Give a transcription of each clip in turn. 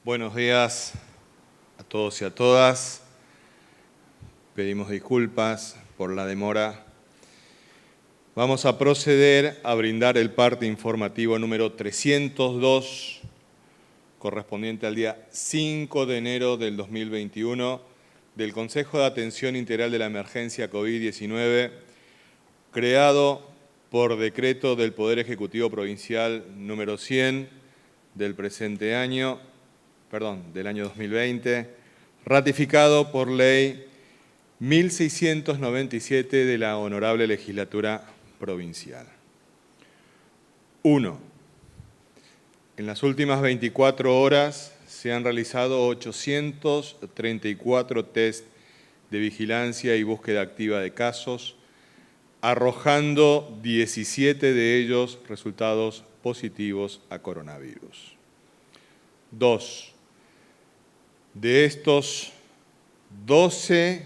Buenos días a todos y a todas. Pedimos disculpas por la demora. Vamos a proceder a brindar el parte informativo número 302, correspondiente al día 5 de enero del 2021, del Consejo de Atención Integral de la Emergencia COVID-19, creado por decreto del Poder Ejecutivo Provincial número 100 del presente año, del año 2020, ratificado por ley 1697 de la Honorable Legislatura Provincial. 1. En las últimas 24 horas se han realizado 834 test de vigilancia y búsqueda activa de casos, arrojando 17 de ellos resultados positivos a coronavirus. 2. De estos, 12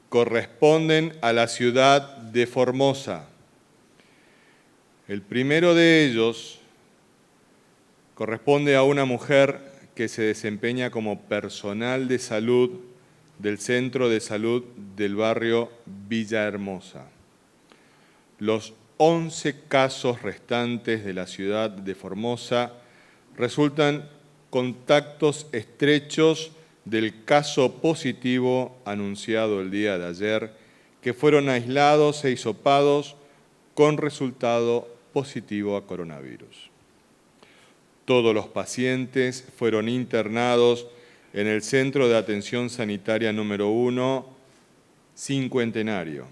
corresponden a la ciudad de Formosa. El primero de ellos corresponde a una mujer que se desempeña como personal de salud del Centro de Salud del barrio Villahermosa. Los 11 casos restantes de la ciudad de Formosa resultan contactos estrechos del caso positivo anunciado el día de ayer, que fueron aislados e hisopados con resultado positivo a coronavirus. Todos los pacientes fueron internados en el Centro de Atención Sanitaria número 1, Cincuentenario.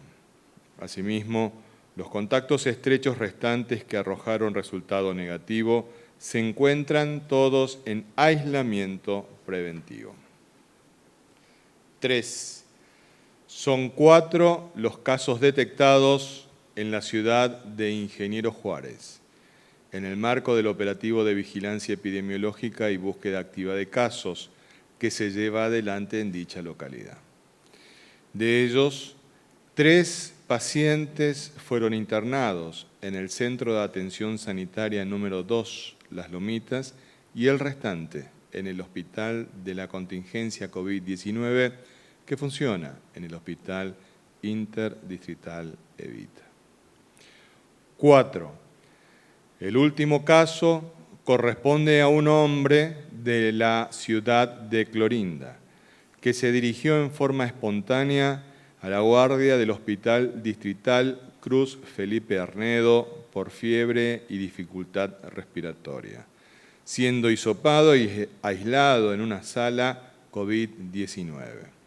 Asimismo, los contactos estrechos restantes que arrojaron resultado negativo se encuentran todos en aislamiento preventivo. 3. Son 4 los casos detectados en la ciudad de Ingeniero Juárez, en el marco del operativo de vigilancia epidemiológica y búsqueda activa de casos que se lleva adelante en dicha localidad. De ellos, 3 pacientes fueron internados en el Centro de Atención Sanitaria número 2, Las Lomitas, y el restante en el Hospital de la Contingencia COVID-19, que funciona en el Hospital Interdistrital Evita. 4. El último caso corresponde a un hombre de la ciudad de Clorinda, que se dirigió en forma espontánea a la guardia del Hospital Distrital Cruz Felipe Arnedo por fiebre y dificultad respiratoria, siendo hisopado y aislado en una sala COVID-19.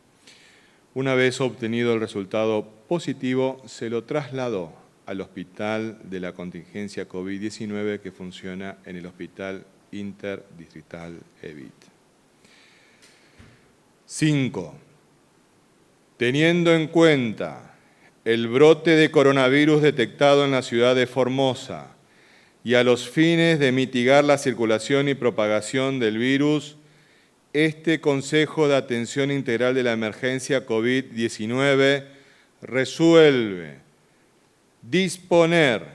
Una vez obtenido el resultado positivo, se lo trasladó al Hospital de la Contingencia COVID-19 que funciona en el Hospital Interdistrital Evita. 5. Teniendo en cuenta el brote de coronavirus detectado en la ciudad de Formosa y a los fines de mitigar la circulación y propagación del virus, este Consejo de Atención Integral de la Emergencia COVID-19 resuelve disponer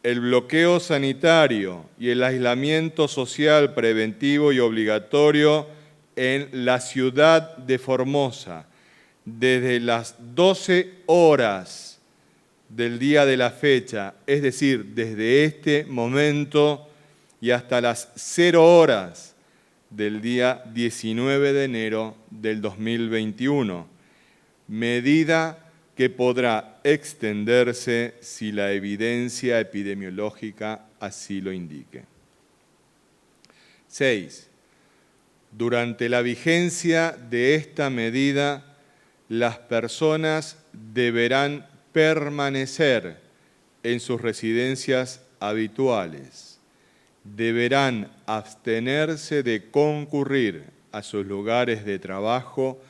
el bloqueo sanitario y el aislamiento social preventivo y obligatorio en la ciudad de Formosa desde las 12 horas del día de la fecha, es decir, desde este momento y hasta las 0 horas del día 19 de enero del 2021, medida que podrá extenderse si la evidencia epidemiológica así lo indique. 6. Durante la vigencia de esta medida, las personas deberán permanecer en sus residencias habituales. Deberán abstenerse de concurrir a sus lugares de trabajo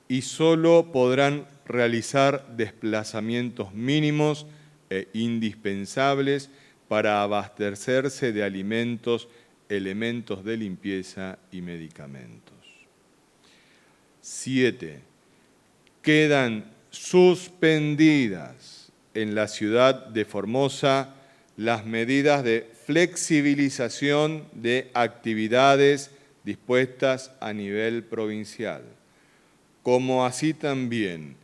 y solo podrán realizar desplazamientos mínimos e indispensables para abastecerse de alimentos, elementos de limpieza y medicamentos. 7. Quedan suspendidas en la ciudad de Formosa las medidas de flexibilización de actividades dispuestas a nivel provincial, como así también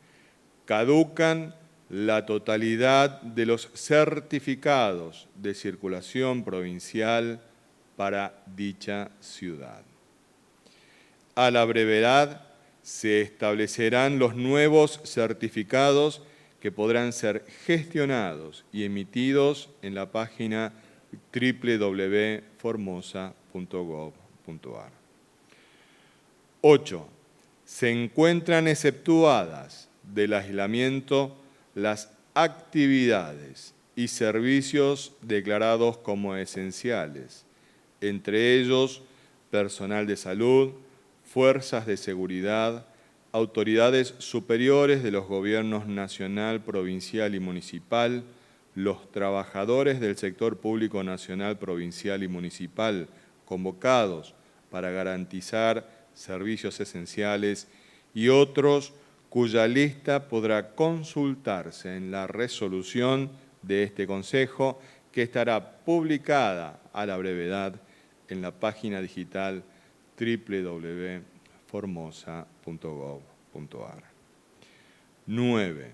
caducan la totalidad de los certificados de circulación provincial para dicha ciudad. A la brevedad se establecerán los nuevos certificados que podrán ser gestionados y emitidos en la página www.formosa.gov.ar. 8. Se encuentran exceptuadas del aislamiento las actividades y servicios declarados como esenciales, entre ellos personal de salud, fuerzas de seguridad, autoridades superiores de los gobiernos nacional, provincial y municipal, los trabajadores del sector público nacional, provincial y municipal convocados para garantizar servicios esenciales y otros cuya lista podrá consultarse en la resolución de este Consejo, que estará publicada a la brevedad en la página digital www.formosa.gov.ar. 9.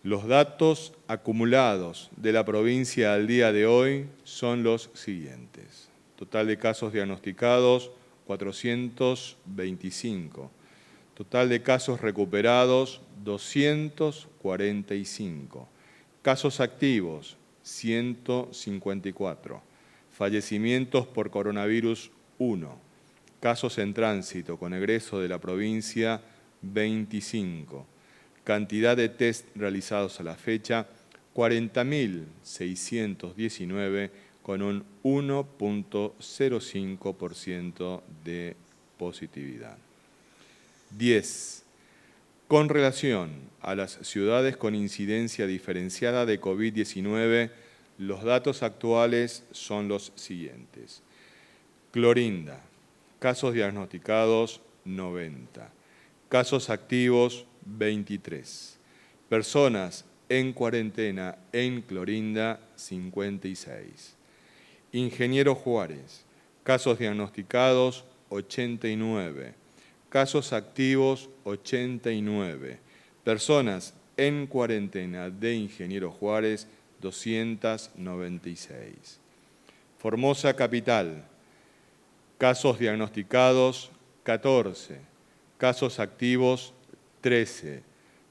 Los datos acumulados de la provincia al día de hoy son los siguientes. Total de casos diagnosticados, 425. Total de casos recuperados, 245. Casos activos, 154. Fallecimientos por coronavirus, 1. Casos en tránsito con egreso de la provincia, 25. Cantidad de test realizados a la fecha, 40.619, con un 1.05% de positividad. 10. Con relación a las ciudades con incidencia diferenciada de COVID-19, los datos actuales son los siguientes. Clorinda, casos diagnosticados 90, casos activos 23, personas en cuarentena en Clorinda 56. Ingeniero Juárez, casos diagnosticados 89, casos activos 89, personas en cuarentena de Ingeniero Juárez 296. Formosa Capital, casos diagnosticados 14, casos activos 13,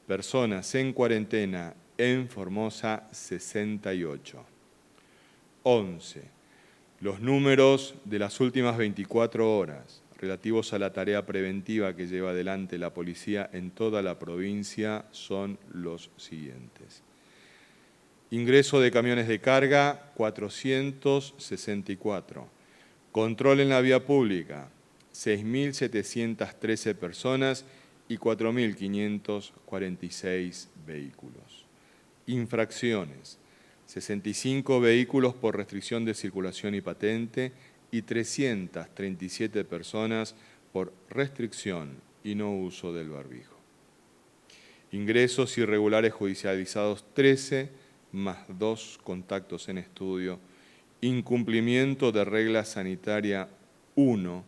personas en cuarentena en Formosa 68. 11. Los números de las últimas 24 horas relativos a la tarea preventiva que lleva adelante la policía en toda la provincia son los siguientes. Ingreso de camiones de carga, 464. Control en la vía pública, 6.713 personas y 4.546 vehículos. Infracciones, 65 vehículos por restricción de circulación y patente y 337 personas por restricción y no uso del barbijo. Ingresos irregulares judicializados 13, más 2 contactos en estudio. Incumplimiento de regla sanitaria 1,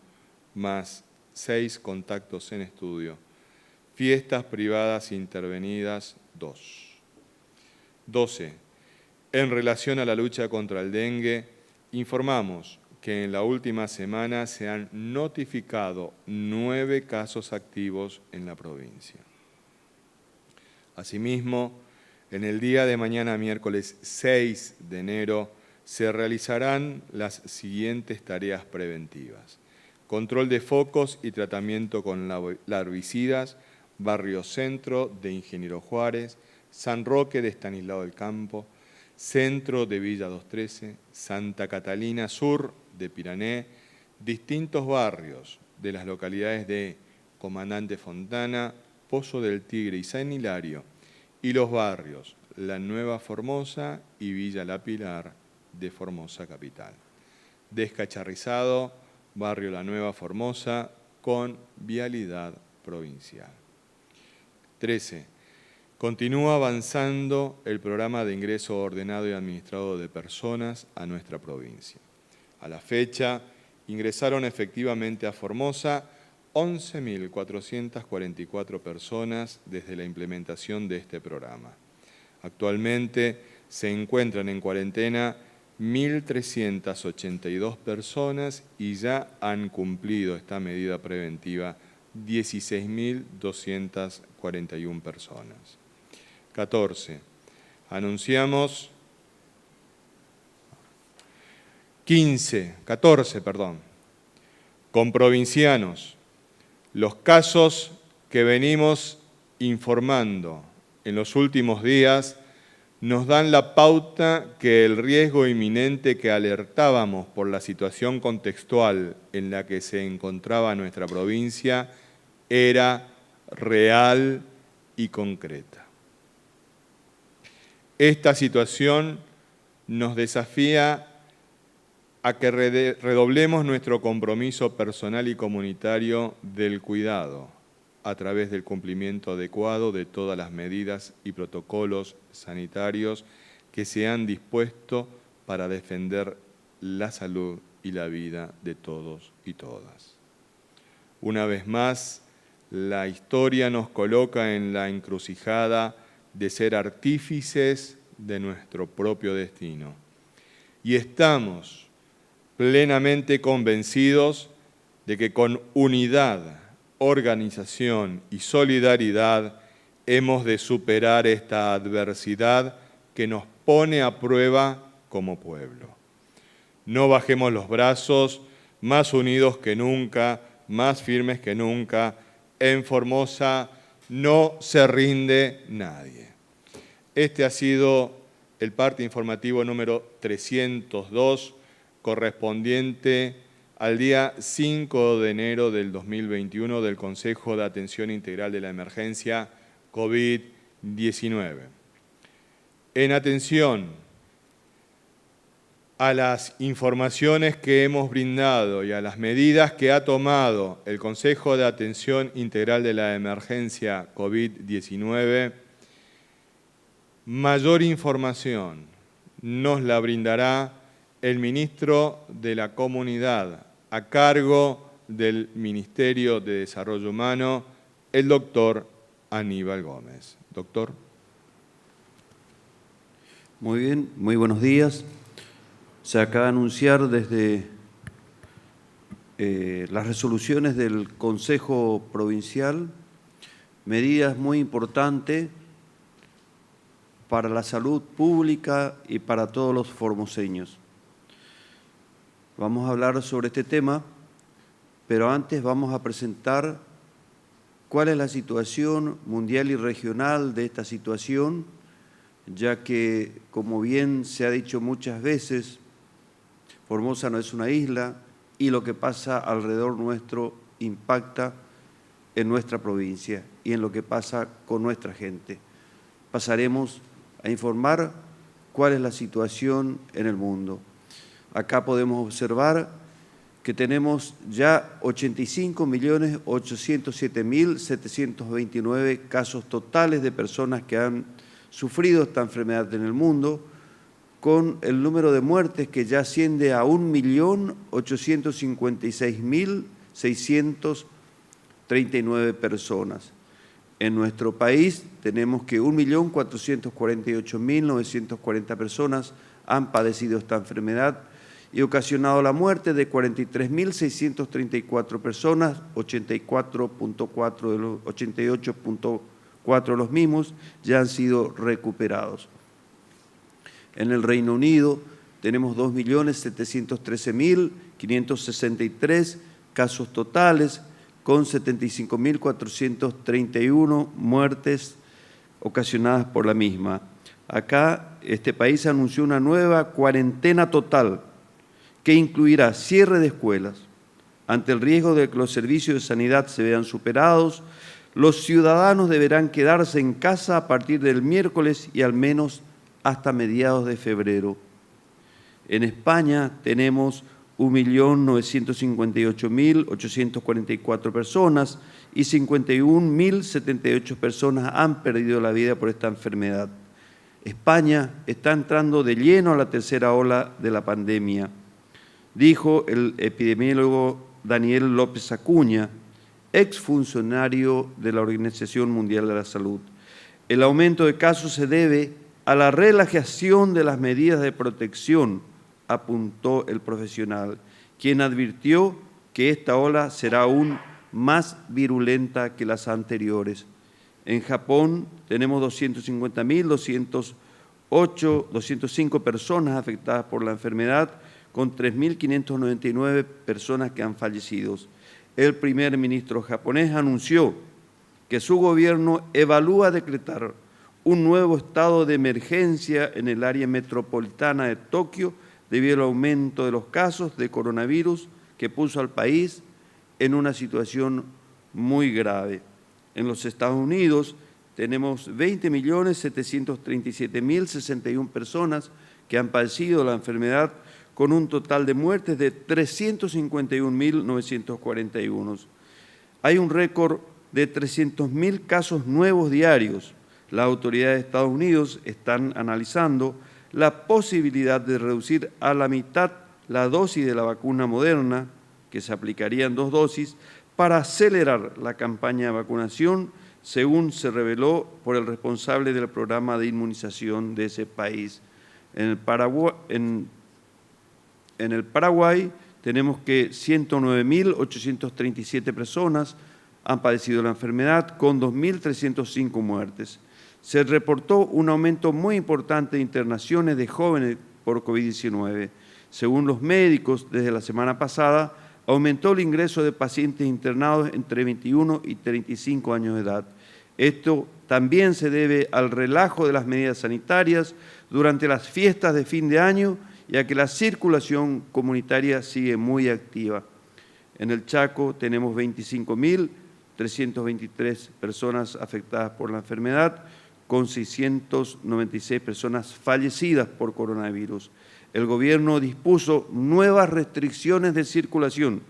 más 6 contactos en estudio. Fiestas privadas intervenidas 2. 12. En relación a la lucha contra el dengue, informamos que en la última semana se han notificado 9 casos activos en la provincia. Asimismo, en el día de mañana, miércoles 6 de enero, se realizarán las siguientes tareas preventivas. Control de focos y tratamiento con larvicidas, Barrio Centro de Ingeniero Juárez, San Roque de Estanislao del Campo, Centro de Villa 213, Santa Catalina Sur de Pirané, distintos barrios de las localidades de Comandante Fontana, Pozo del Tigre y San Hilario, y los barrios La Nueva Formosa y Villa La Pilar de Formosa Capital. Descacharrizado, barrio La Nueva Formosa, con vialidad provincial. 13. Continúa avanzando el programa de ingreso ordenado y administrado de personas a nuestra provincia. A la fecha, ingresaron efectivamente a Formosa 11.444 personas desde la implementación de este programa. Actualmente se encuentran en cuarentena 1.382 personas y ya han cumplido esta medida preventiva 16.241 personas. 14. Anunciamos 14, con provincianos. Los casos que venimos informando en los últimos días nos dan la pauta que el riesgo inminente que alertábamos por la situación contextual en la que se encontraba nuestra provincia era real y concreta. Esta situación nos desafía a que redoblemos nuestro compromiso personal y comunitario del cuidado a través del cumplimiento adecuado de todas las medidas y protocolos sanitarios que se han dispuesto para defender la salud y la vida de todos y todas. Una vez más, la historia nos coloca en la encrucijada de ser artífices de nuestro propio destino. Y estamos plenamente convencidos de que con unidad, organización y solidaridad hemos de superar esta adversidad que nos pone a prueba como pueblo. No bajemos los brazos, más unidos que nunca, más firmes que nunca. En Formosa no se rinde nadie. Este ha sido el parte informativo número 302, correspondiente al día 5 de enero del 2021 del Consejo de Atención Integral de la Emergencia COVID-19. En atención a las informaciones que hemos brindado y a las medidas que ha tomado el Consejo de Atención Integral de la Emergencia COVID-19, mayor información nos la brindará el ministro de la Comunidad a cargo del Ministerio de Desarrollo Humano, el doctor Aníbal Gómez. Doctor. Muy bien, muy buenos días. Se acaba de anunciar desde las resoluciones del Consejo Provincial medidas muy importantes para la salud pública y para todos los formoseños. Vamos a hablar sobre este tema, pero antes vamos a presentar cuál es la situación mundial y regional de esta situación, ya que, como bien se ha dicho muchas veces, Formosa no es una isla y lo que pasa alrededor nuestro impacta en nuestra provincia y en lo que pasa con nuestra gente. Pasaremos a informar cuál es la situación en el mundo. Acá podemos observar que tenemos ya 85.807.729 casos totales de personas que han sufrido esta enfermedad en el mundo, con el número de muertes que ya asciende a 1.856.639 personas. En nuestro país tenemos que 1.448.940 personas han padecido esta enfermedad y ocasionado la muerte de 43.634 personas, 88.4 de los mismos ya han sido recuperados. En el Reino Unido tenemos 2.713.563 casos totales, con 75.431 muertes ocasionadas por la misma. Acá, este país anunció una nueva cuarentena total que incluirá cierre de escuelas. Ante el riesgo de que los servicios de sanidad se vean superados, los ciudadanos deberán quedarse en casa a partir del miércoles y al menos hasta mediados de febrero. En España tenemos 1.958.844 personas y 51.078 personas han perdido la vida por esta enfermedad. España está entrando de lleno a la tercera ola de la pandemia. dijo el epidemiólogo Daniel López Acuña, exfuncionario de la Organización Mundial de la Salud. El aumento de casos se debe a la relajación de las medidas de protección, apuntó el profesional, quien advirtió que esta ola será aún más virulenta que las anteriores. En Japón tenemos 250.205 personas afectadas por la enfermedad, con 3.599 personas que han fallecido. El primer ministro japonés anunció que su gobierno evalúa decretar un nuevo estado de emergencia en el área metropolitana de Tokio debido al aumento de los casos de coronavirus que puso al país en una situación muy grave. En los Estados Unidos tenemos 20.737.061 personas que han padecido la enfermedad, con un total de muertes de 351.941. Hay un récord de 300.000 casos nuevos diarios. Las autoridades de Estados Unidos están analizando la posibilidad de reducir a la mitad la dosis de la vacuna Moderna, que se aplicaría en 2 dosis, para acelerar la campaña de vacunación, según se reveló por el responsable del programa de inmunización de ese país. En el Paraguay tenemos que 109.837 personas han padecido la enfermedad, con 2.305 muertes. Se reportó un aumento muy importante de internaciones de jóvenes por COVID-19. Según los médicos, desde la semana pasada aumentó el ingreso de pacientes internados entre 21 y 35 años de edad. Esto también se debe al relajo de las medidas sanitarias durante las fiestas de fin de año, ya que la circulación comunitaria sigue muy activa. En el Chaco tenemos 25.323 personas afectadas por la enfermedad, con 696 personas fallecidas por coronavirus. El gobierno dispuso nuevas restricciones de circulación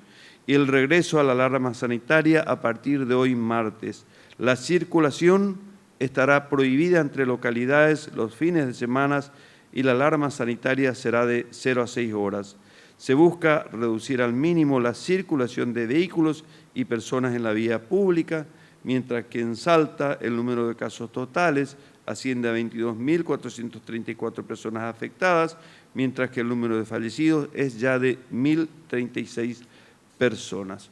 y el regreso a la alarma sanitaria a partir de hoy martes. La circulación estará prohibida entre localidades los fines de semana y la alarma sanitaria será de 0 a 6 horas. Se busca reducir al mínimo la circulación de vehículos y personas en la vía pública, mientras que en Salta el número de casos totales asciende a 22.434 personas afectadas, mientras que el número de fallecidos es ya de 1.036 personas.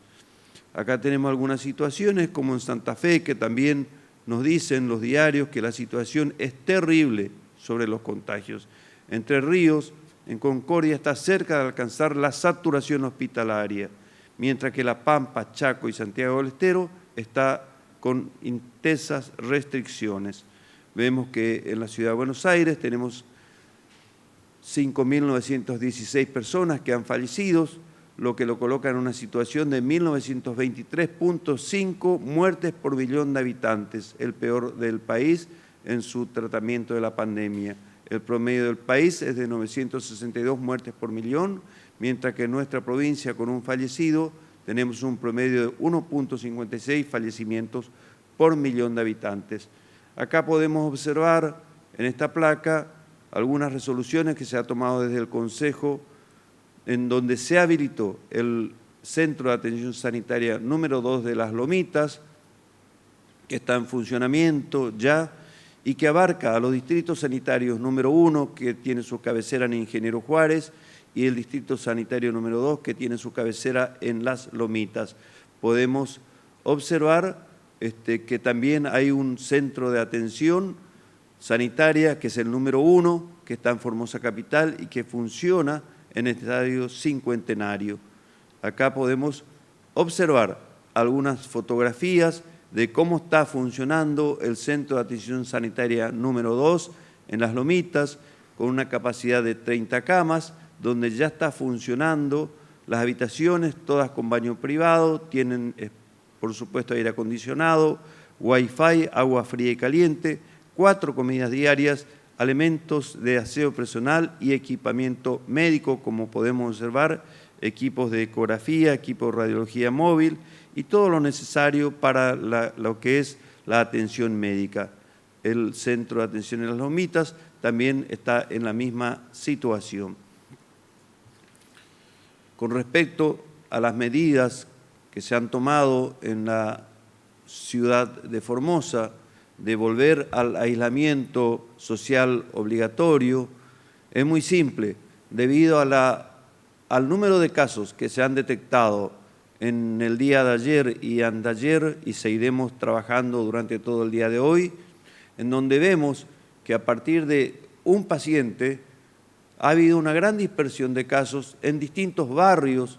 Acá tenemos algunas situaciones, como en Santa Fe, que también nos dicen los diarios que la situación es terrible sobre los contagios. Entre Ríos, en Concordia, está cerca de alcanzar la saturación hospitalaria, mientras que La Pampa, Chaco y Santiago del Estero está con intensas restricciones. Vemos que en la Ciudad de Buenos Aires tenemos 5.916 personas que han fallecido, lo que lo coloca en una situación de 1923.5 muertes por millón de habitantes, el peor del país en su tratamiento de la pandemia. El promedio del país es de 962 muertes por millón, mientras que en nuestra provincia, con un fallecido, tenemos un promedio de 1.56 fallecimientos por millón de habitantes. Acá podemos observar en esta placa algunas resoluciones que se ha tomado desde el Consejo, en donde se habilitó el Centro de Atención Sanitaria número 2 de Las Lomitas, que está en funcionamiento ya y que abarca a los distritos sanitarios número 1, que tiene su cabecera en Ingeniero Juárez, y el distrito sanitario número 2, que tiene su cabecera en Las Lomitas. Podemos observar que también hay un centro de atención sanitaria, que es el número 1, que está en Formosa Capital y que funciona en el estadio Cincuentenario. Acá podemos observar algunas fotografías de cómo está funcionando el Centro de Atención Sanitaria número 2 en Las Lomitas, con una capacidad de 30 camas, donde ya está funcionando las habitaciones, todas con baño privado, tienen, por supuesto, aire acondicionado, wifi, agua fría y caliente, 4 comidas diarias, elementos de aseo personal y equipamiento médico, como podemos observar, equipos de ecografía, equipos de radiología móvil y todo lo necesario para lo que es la atención médica. El Centro de Atención en Las Lomitas también está en la misma situación. Con respecto a las medidas que se han tomado en la ciudad de Formosa, de volver al aislamiento social obligatorio, es muy simple. Debido al número de casos que se han detectado en el día de ayer y anteayer, y seguiremos trabajando durante todo el día de hoy, en donde vemos que a partir de un paciente ha habido una gran dispersión de casos en distintos barrios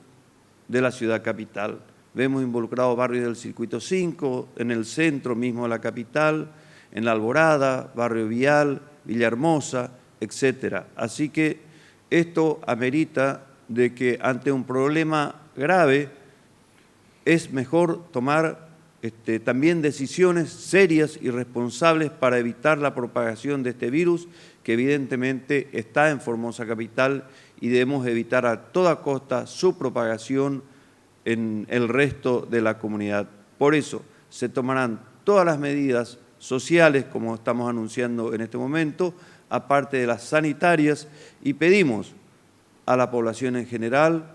de la ciudad capital. Vemos involucrados barrios del Circuito 5, en el centro mismo de la capital, en La Alborada, Barrio Vial, Villahermosa, etc. Así que esto amerita de que ante un problema grave es mejor tomar también decisiones serias y responsables para evitar la propagación de este virus, que evidentemente está en Formosa capital, y debemos evitar a toda costa su propagación en el resto de la comunidad. Por eso se tomarán todas las medidas sociales, como estamos anunciando en este momento, aparte de las sanitarias, y pedimos a la población en general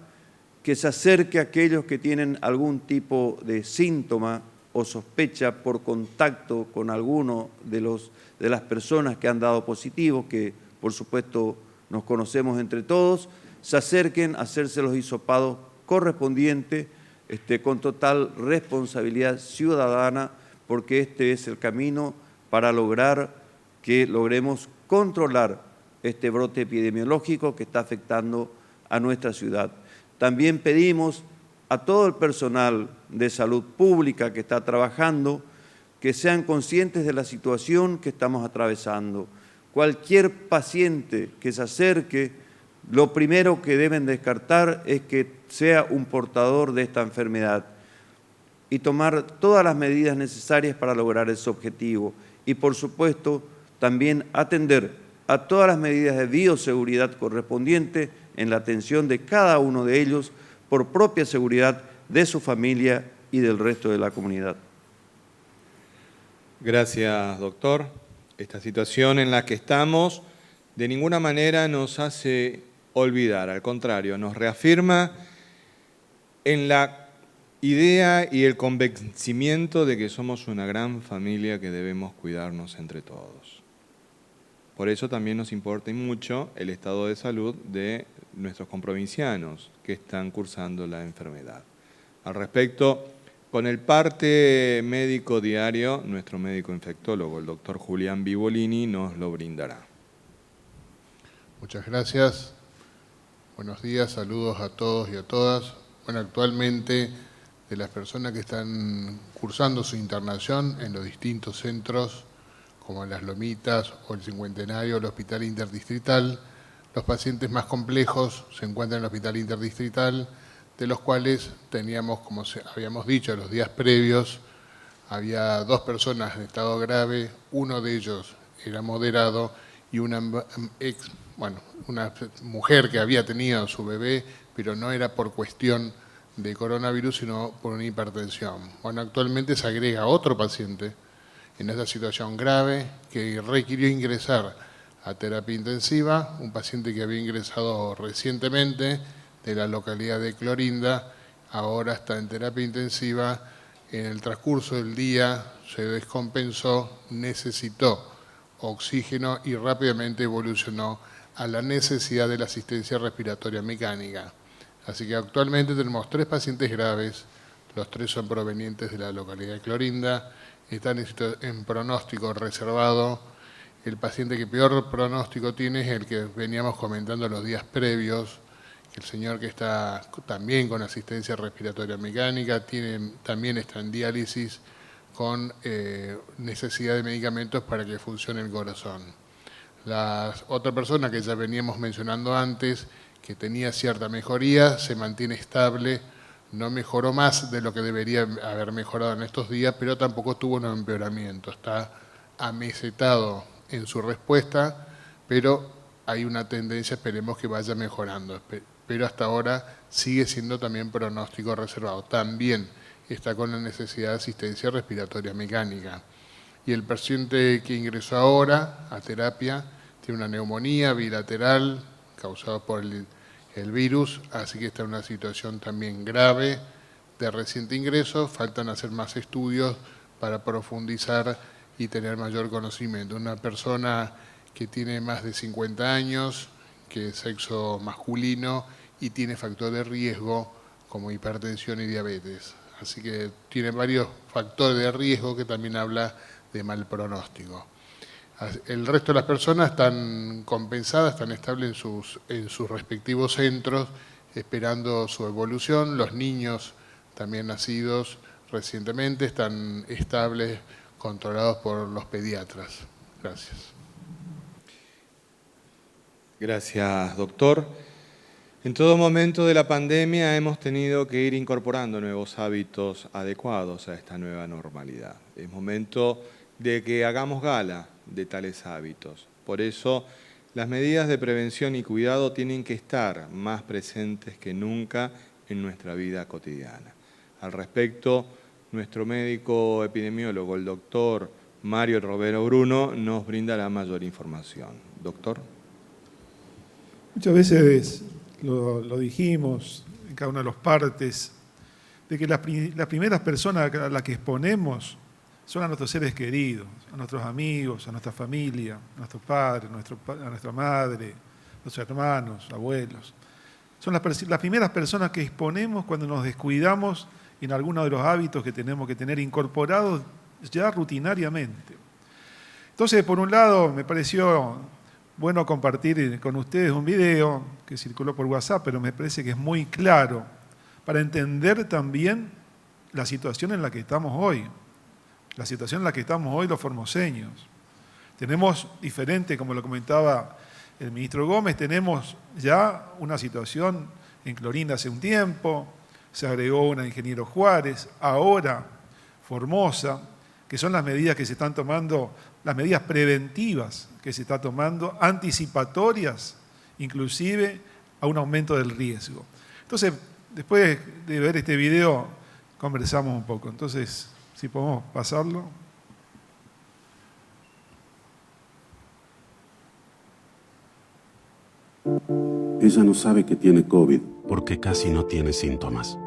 que se acerque a aquellos que tienen algún tipo de síntoma o sospecha por contacto con alguno de las personas que han dado positivo, que por supuesto nos conocemos entre todos, se acerquen a hacerse los hisopados correspondientes con total responsabilidad ciudadana, porque este es el camino para lograr que logremos controlar este brote epidemiológico que está afectando a nuestra ciudad. También pedimos a todo el personal de salud pública que está trabajando que sean conscientes de la situación que estamos atravesando. Cualquier paciente que se acerque, lo primero que deben descartar es que sea un portador de esta enfermedad y tomar todas las medidas necesarias para lograr ese objetivo. Y, por supuesto, también atender a todas las medidas de bioseguridad correspondientes en la atención de cada uno de ellos por propia seguridad de su familia y del resto de la comunidad. Gracias, doctor. Esta situación en la que estamos de ninguna manera nos hace olvidar, al contrario, nos reafirma en la idea y el convencimiento de que somos una gran familia que debemos cuidarnos entre todos. Por eso también nos importa mucho el estado de salud de nuestros comprovincianos que están cursando la enfermedad. Al respecto, con el parte médico diario, nuestro médico infectólogo, el doctor Julián Vivolini, nos lo brindará. Muchas gracias. Buenos días, saludos a todos y a todas. Bueno, actualmente de las personas que están cursando su internación en los distintos centros, como Las Lomitas o el Cincuentenario, el Hospital Interdistrital, los pacientes más complejos se encuentran en el Hospital Interdistrital, de los cuales teníamos, como habíamos dicho en los días previos, había 2 personas en estado grave, uno de ellos era moderado y una mujer que había tenido su bebé, pero no era por cuestión de coronavirus, sino por una hipertensión. Bueno, actualmente se agrega otro paciente en esta situación grave que requirió ingresar a terapia intensiva, un paciente que había ingresado recientemente de la localidad de Clorinda, ahora está en terapia intensiva, en el transcurso del día se descompensó, necesitó oxígeno y rápidamente evolucionó a la necesidad de la asistencia respiratoria mecánica. Así que actualmente tenemos 3 pacientes graves, los 3 son provenientes de la localidad de Clorinda, están en pronóstico reservado. El paciente que peor pronóstico tiene es el que veníamos comentando los días previos, el señor que está también con asistencia respiratoria mecánica, también está en diálisis con necesidad de medicamentos para que funcione el corazón. La otra persona que ya veníamos mencionando antes, que tenía cierta mejoría, se mantiene estable, no mejoró más de lo que debería haber mejorado en estos días, pero tampoco tuvo un empeoramiento, está amesetado en su respuesta, pero hay una tendencia, esperemos que vaya mejorando, pero hasta ahora sigue siendo también pronóstico reservado. También está con la necesidad de asistencia respiratoria mecánica. Y el paciente que ingresó ahora a terapia tiene una neumonía bilateral causada por el el virus, así que está en una situación también grave de reciente ingreso. Faltan hacer más estudios para profundizar y tener mayor conocimiento. Una persona que tiene más de 50 años, que es sexo masculino y tiene factor de riesgo como hipertensión y diabetes. Así que tiene varios factores de riesgo que también habla de mal pronóstico. El resto de las personas están compensadas, están estables en sus respectivos centros, esperando su evolución. Los niños también nacidos recientemente están estables, controlados por los pediatras. Gracias. Gracias, doctor. En todo momento de la pandemia hemos tenido que ir incorporando nuevos hábitos adecuados a esta nueva normalidad. Es momento de que hagamos gala de tales hábitos. Por eso, las medidas de prevención y cuidado tienen que estar más presentes que nunca en nuestra vida cotidiana. Al respecto, nuestro médico epidemiólogo, el doctor Mario Robero Bruno, nos brinda la mayor información. Doctor. Muchas veces lo dijimos en cada una de las partes, de que las primeras personas a las que exponemos son a nuestros seres queridos, a nuestros amigos, a nuestra familia, a nuestros padres, a nuestra madre, a nuestros hermanos, abuelos. Son las primeras personas que exponemos cuando nos descuidamos en alguno de los hábitos que tenemos que tener incorporados ya rutinariamente. Entonces, por un lado, me pareció bueno compartir con ustedes un video que circuló por WhatsApp, pero me parece que es muy claro para entender también la situación en la que estamos hoy. La situación en la que estamos hoy los formoseños. Tenemos diferente, como lo comentaba el ministro Gómez, tenemos ya una situación en Clorinda hace un tiempo, se agregó una Ingeniero Juárez, ahora Formosa, que son las medidas que se están tomando, las medidas preventivas que se están tomando, anticipatorias, inclusive a un aumento del riesgo. Entonces, después de ver este video, conversamos un poco. Entonces, si podemos pasarlo. Ella no sabe que tiene COVID porque casi no tiene síntomas.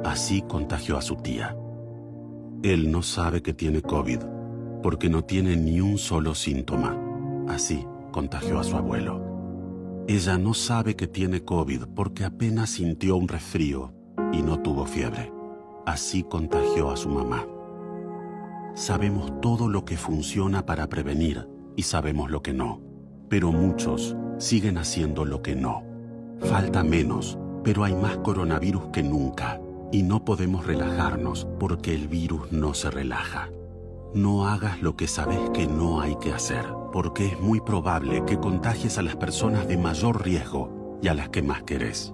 Así contagió a su tía. Él no sabe que tiene COVID porque no tiene ni un solo síntoma. Así contagió a su abuelo. Ella no sabe que tiene COVID porque apenas sintió un resfrío y no tuvo fiebre. Así contagió a su mamá. Sabemos todo lo que funciona para prevenir y sabemos lo que no. Pero muchos siguen haciendo lo que no. Falta menos, pero hay más coronavirus que nunca. Y no podemos relajarnos porque el virus no se relaja. No hagas lo que sabes que no hay que hacer, porque es muy probable que contagies a las personas de mayor riesgo y a las que más querés.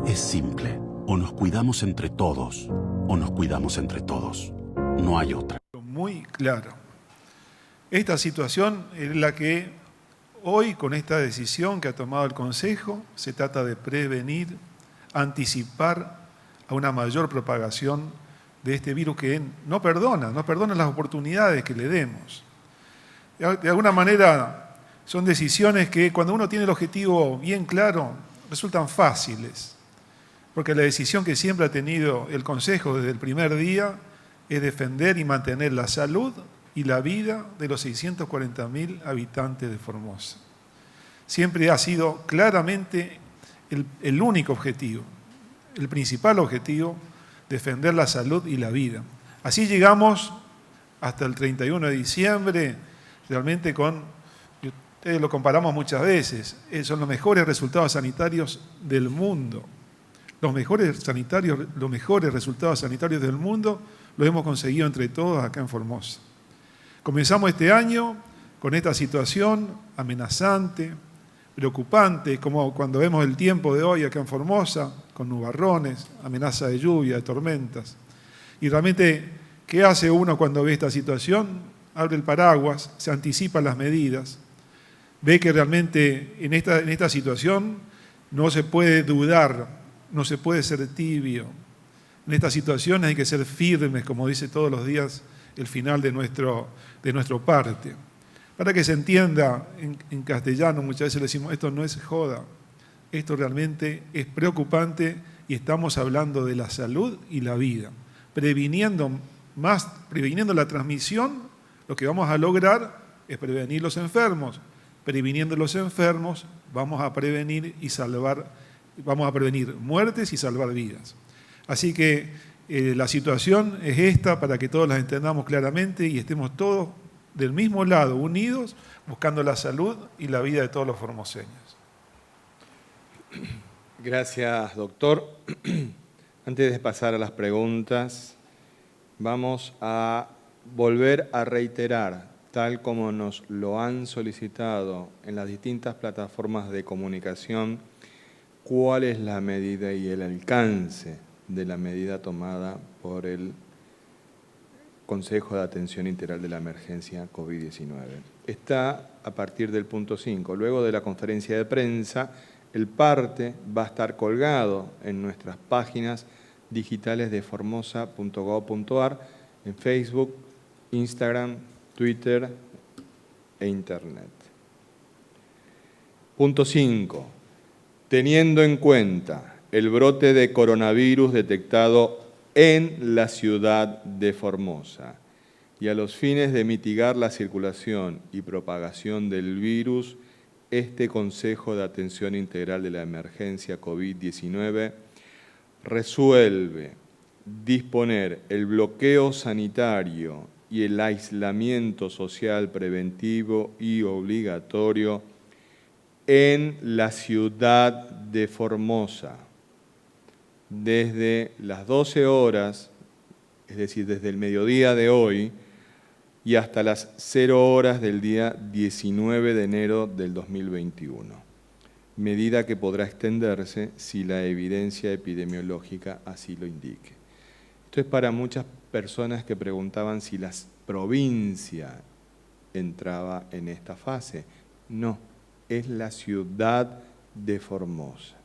Es simple. O nos cuidamos entre todos, o nos cuidamos entre todos. No hay otra. Muy claro. Esta situación es la que hoy, con esta decisión que ha tomado el Consejo, se trata de prevenir, anticipar a una mayor propagación de este virus que no perdona las oportunidades que le demos. De alguna manera, son decisiones que cuando uno tiene el objetivo bien claro, resultan fáciles. Porque la decisión que siempre ha tenido el Consejo desde el primer día es defender y mantener la salud y la vida de los 640.000 habitantes de Formosa. Siempre ha sido claramente el único objetivo, el principal objetivo, defender la salud y la vida. Así llegamos hasta el 31 de diciembre, realmente ustedes lo comparamos muchas veces, son los mejores resultados sanitarios del mundo. Los mejores resultados sanitarios del mundo los hemos conseguido entre todos acá en Formosa. Comenzamos este año con esta situación amenazante, preocupante, como cuando vemos el tiempo de hoy acá en Formosa, con nubarrones, amenaza de lluvia, de tormentas. Y realmente, ¿qué hace uno cuando ve esta situación? Abre el paraguas, se anticipan las medidas, ve que realmente en esta situación no se puede dudar, no se puede ser tibio. En estas situaciones hay que ser firmes, como dice todos los días el final de nuestro parte. Para que se entienda en castellano, muchas veces le decimos, esto no es joda, Esto realmente es preocupante y estamos hablando de la salud y la vida. Previniendo la transmisión, lo que vamos a lograr es prevenir los enfermos. Previniendo los enfermos, vamos a prevenir muertes y salvar vidas. Así que la situación es esta para que todos la entendamos claramente y estemos todos del mismo lado, unidos, buscando la salud y la vida de todos los formoseños. Gracias, doctor. Antes de pasar a las preguntas, vamos a volver a reiterar, tal como nos lo han solicitado en las distintas plataformas de comunicación, cuál es la medida y el alcance de la medida tomada por el Consejo de Atención Integral de la Emergencia COVID-19. Está a partir del punto 5. Luego de la conferencia de prensa, el parte va a estar colgado en nuestras páginas digitales de formosa.gov.ar, en Facebook, Instagram, Twitter e Internet. Punto 5. Teniendo en cuenta el brote de coronavirus detectado en la ciudad de Formosa y a los fines de mitigar la circulación y propagación del virus, este Consejo de Atención Integral de la Emergencia COVID-19 resuelve disponer el bloqueo sanitario y el aislamiento social preventivo y obligatorio en la ciudad de Formosa desde las 12 horas, es decir, desde el mediodía de hoy, y hasta las 0 horas del día 19 de enero del 2021, medida que podrá extenderse si la evidencia epidemiológica así lo indique. Esto es para muchas personas que preguntaban si la provincia entraba en esta fase. No, es la ciudad de Formosa.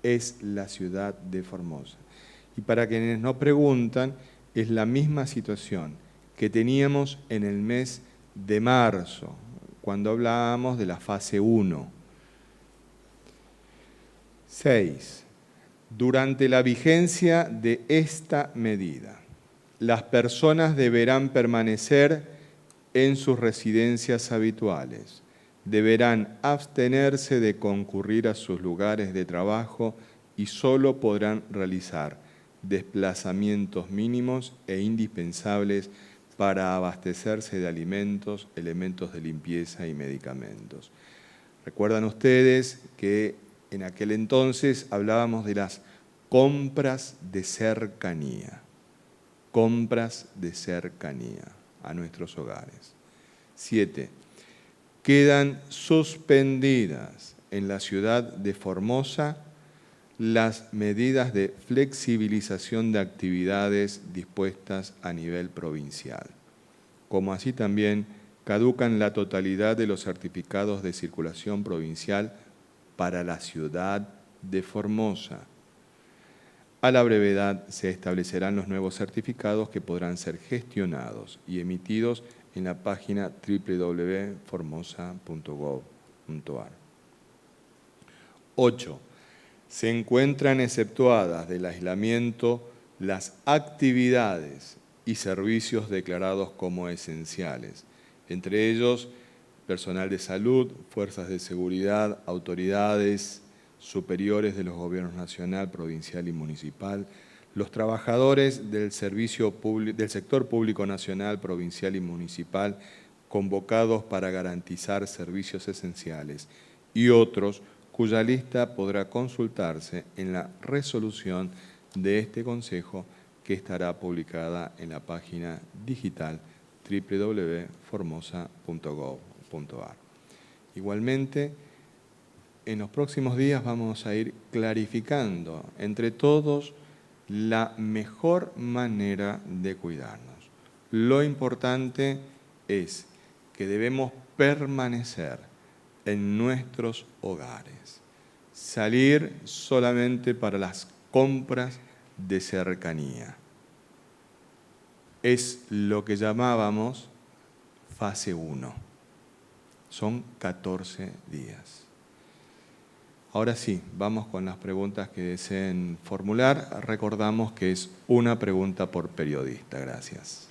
Es la ciudad de Formosa. Y para quienes no preguntan, es la misma situación que teníamos en el mes de marzo, cuando hablábamos de la fase 1. 6. Durante la vigencia de esta medida, las personas deberán permanecer en sus residencias habituales, deberán abstenerse de concurrir a sus lugares de trabajo y solo podrán realizar desplazamientos mínimos e indispensables para abastecerse de alimentos, elementos de limpieza y medicamentos. Recuerdan ustedes que en aquel entonces hablábamos de las compras de cercanía a nuestros hogares. 7. Quedan suspendidas en la ciudad de Formosa las medidas de flexibilización de actividades dispuestas a nivel provincial, como así también caducan la totalidad de los certificados de circulación provincial para la ciudad de Formosa. A la brevedad se establecerán los nuevos certificados que podrán ser gestionados y emitidos en la página www.formosa.gov.ar. 8. Se encuentran exceptuadas del aislamiento las actividades y servicios declarados como esenciales, entre ellos personal de salud, fuerzas de seguridad, autoridades superiores de los gobiernos nacional, provincial y municipal, los trabajadores del sector público nacional, provincial y municipal convocados para garantizar servicios esenciales y otros cuya lista podrá consultarse en la resolución de este Consejo que estará publicada en la página digital www.formosa.gov.ar. Igualmente, en los próximos días vamos a ir clarificando entre todos la mejor manera de cuidarnos. Lo importante es que debemos permanecer en nuestros hogares, salir solamente para las compras de cercanía. Es lo que llamábamos fase 1. Son 14 días. Ahora sí, vamos con las preguntas que deseen formular. Recordamos que es una pregunta por periodista. Gracias.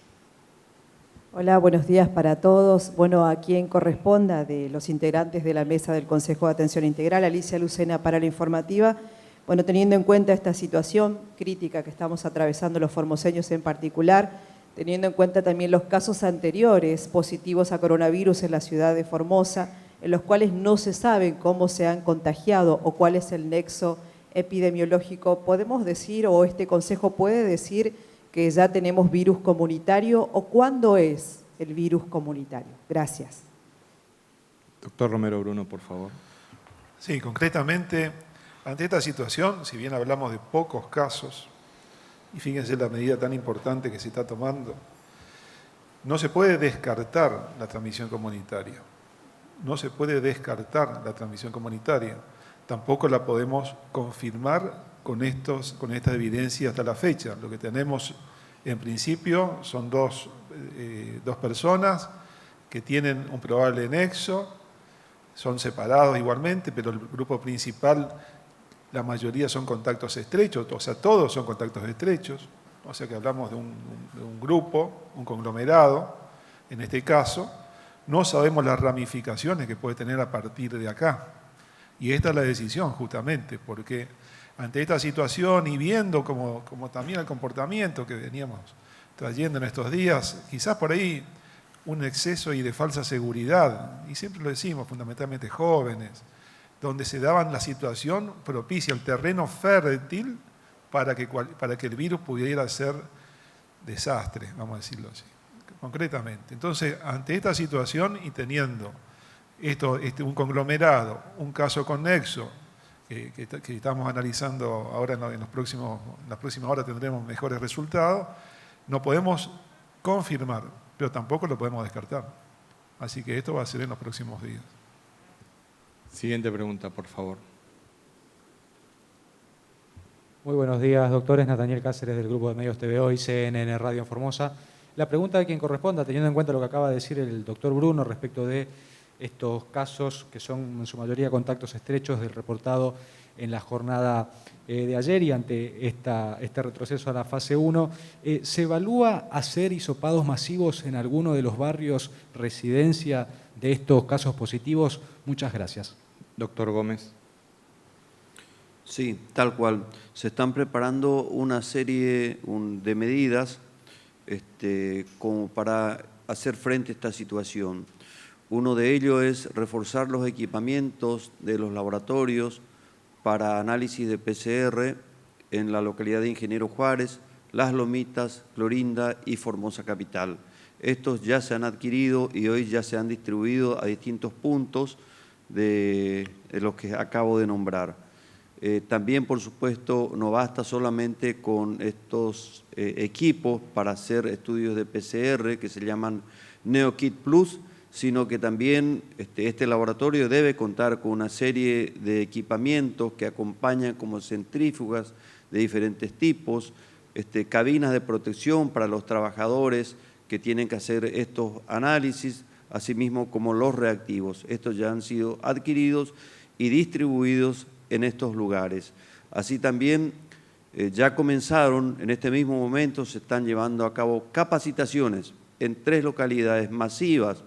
Hola, buenos días para todos. Bueno, a quien corresponda de los integrantes de la mesa del Consejo de Atención Integral, Alicia Lucena para la informativa. Bueno, teniendo en cuenta esta situación crítica que estamos atravesando los formoseños en particular, teniendo en cuenta también los casos anteriores positivos a coronavirus en la ciudad de Formosa, en los cuales no se sabe cómo se han contagiado o cuál es el nexo epidemiológico, ¿podemos decir o este Consejo puede decir que ya tenemos virus comunitario o cuándo es el virus comunitario? Gracias. Doctor Romero Bruno, por favor. Sí, concretamente, ante esta situación, si bien hablamos de pocos casos, y fíjense la medida tan importante que se está tomando, no se puede descartar la transmisión comunitaria. No se puede descartar la transmisión comunitaria. Tampoco la podemos confirmar con esta evidencia hasta la fecha. Lo que tenemos en principio son dos personas que tienen un probable nexo, son separados igualmente, pero el grupo principal, la mayoría son contactos estrechos, o sea, todos son contactos estrechos, o sea que hablamos de un grupo, un conglomerado, en este caso. No sabemos las ramificaciones que puede tener a partir de acá. Y esta es la decisión, justamente, porque ante esta situación y viendo como también el comportamiento que veníamos trayendo en estos días, quizás por ahí un exceso y de falsa seguridad, y siempre lo decimos, fundamentalmente jóvenes, donde se daban la situación propicia, el terreno fértil para que el virus pudiera ser desastre, vamos a decirlo así, concretamente. Entonces, ante esta situación y teniendo un conglomerado, un caso conexo, que estamos analizando ahora en las próximas horas tendremos mejores resultados, no podemos confirmar, pero tampoco lo podemos descartar. Así que esto va a ser en los próximos días. Siguiente pregunta, por favor. Muy buenos días, doctores. Nathaniel Cáceres, del Grupo de Medios TVO y CNN Radio en Formosa. La pregunta de quien corresponda, teniendo en cuenta lo que acaba de decir el doctor Bruno respecto de estos casos que son en su mayoría contactos estrechos del reportado en la jornada de ayer y ante este retroceso a la fase 1, ¿se evalúa hacer hisopados masivos en alguno de los barrios residencia de estos casos positivos? Muchas gracias. Doctor Gómez. Sí, tal cual. Se están preparando una serie de medidas como para hacer frente a esta situación. Uno de ellos es reforzar los equipamientos de los laboratorios para análisis de PCR en la localidad de Ingeniero Juárez, Las Lomitas, Clorinda y Formosa Capital. Estos ya se han adquirido y hoy ya se han distribuido a distintos puntos de los que acabo de nombrar. También, por supuesto, no basta solamente con estos equipos para hacer estudios de PCR que se llaman NeoKit Plus, sino que también este laboratorio debe contar con una serie de equipamientos que acompañan como centrífugas de diferentes tipos, cabinas de protección para los trabajadores que tienen que hacer estos análisis, asimismo como los reactivos. Estos ya han sido adquiridos y distribuidos en estos lugares. Así también ya comenzaron, en este mismo momento se están llevando a cabo capacitaciones en 3 localidades masivas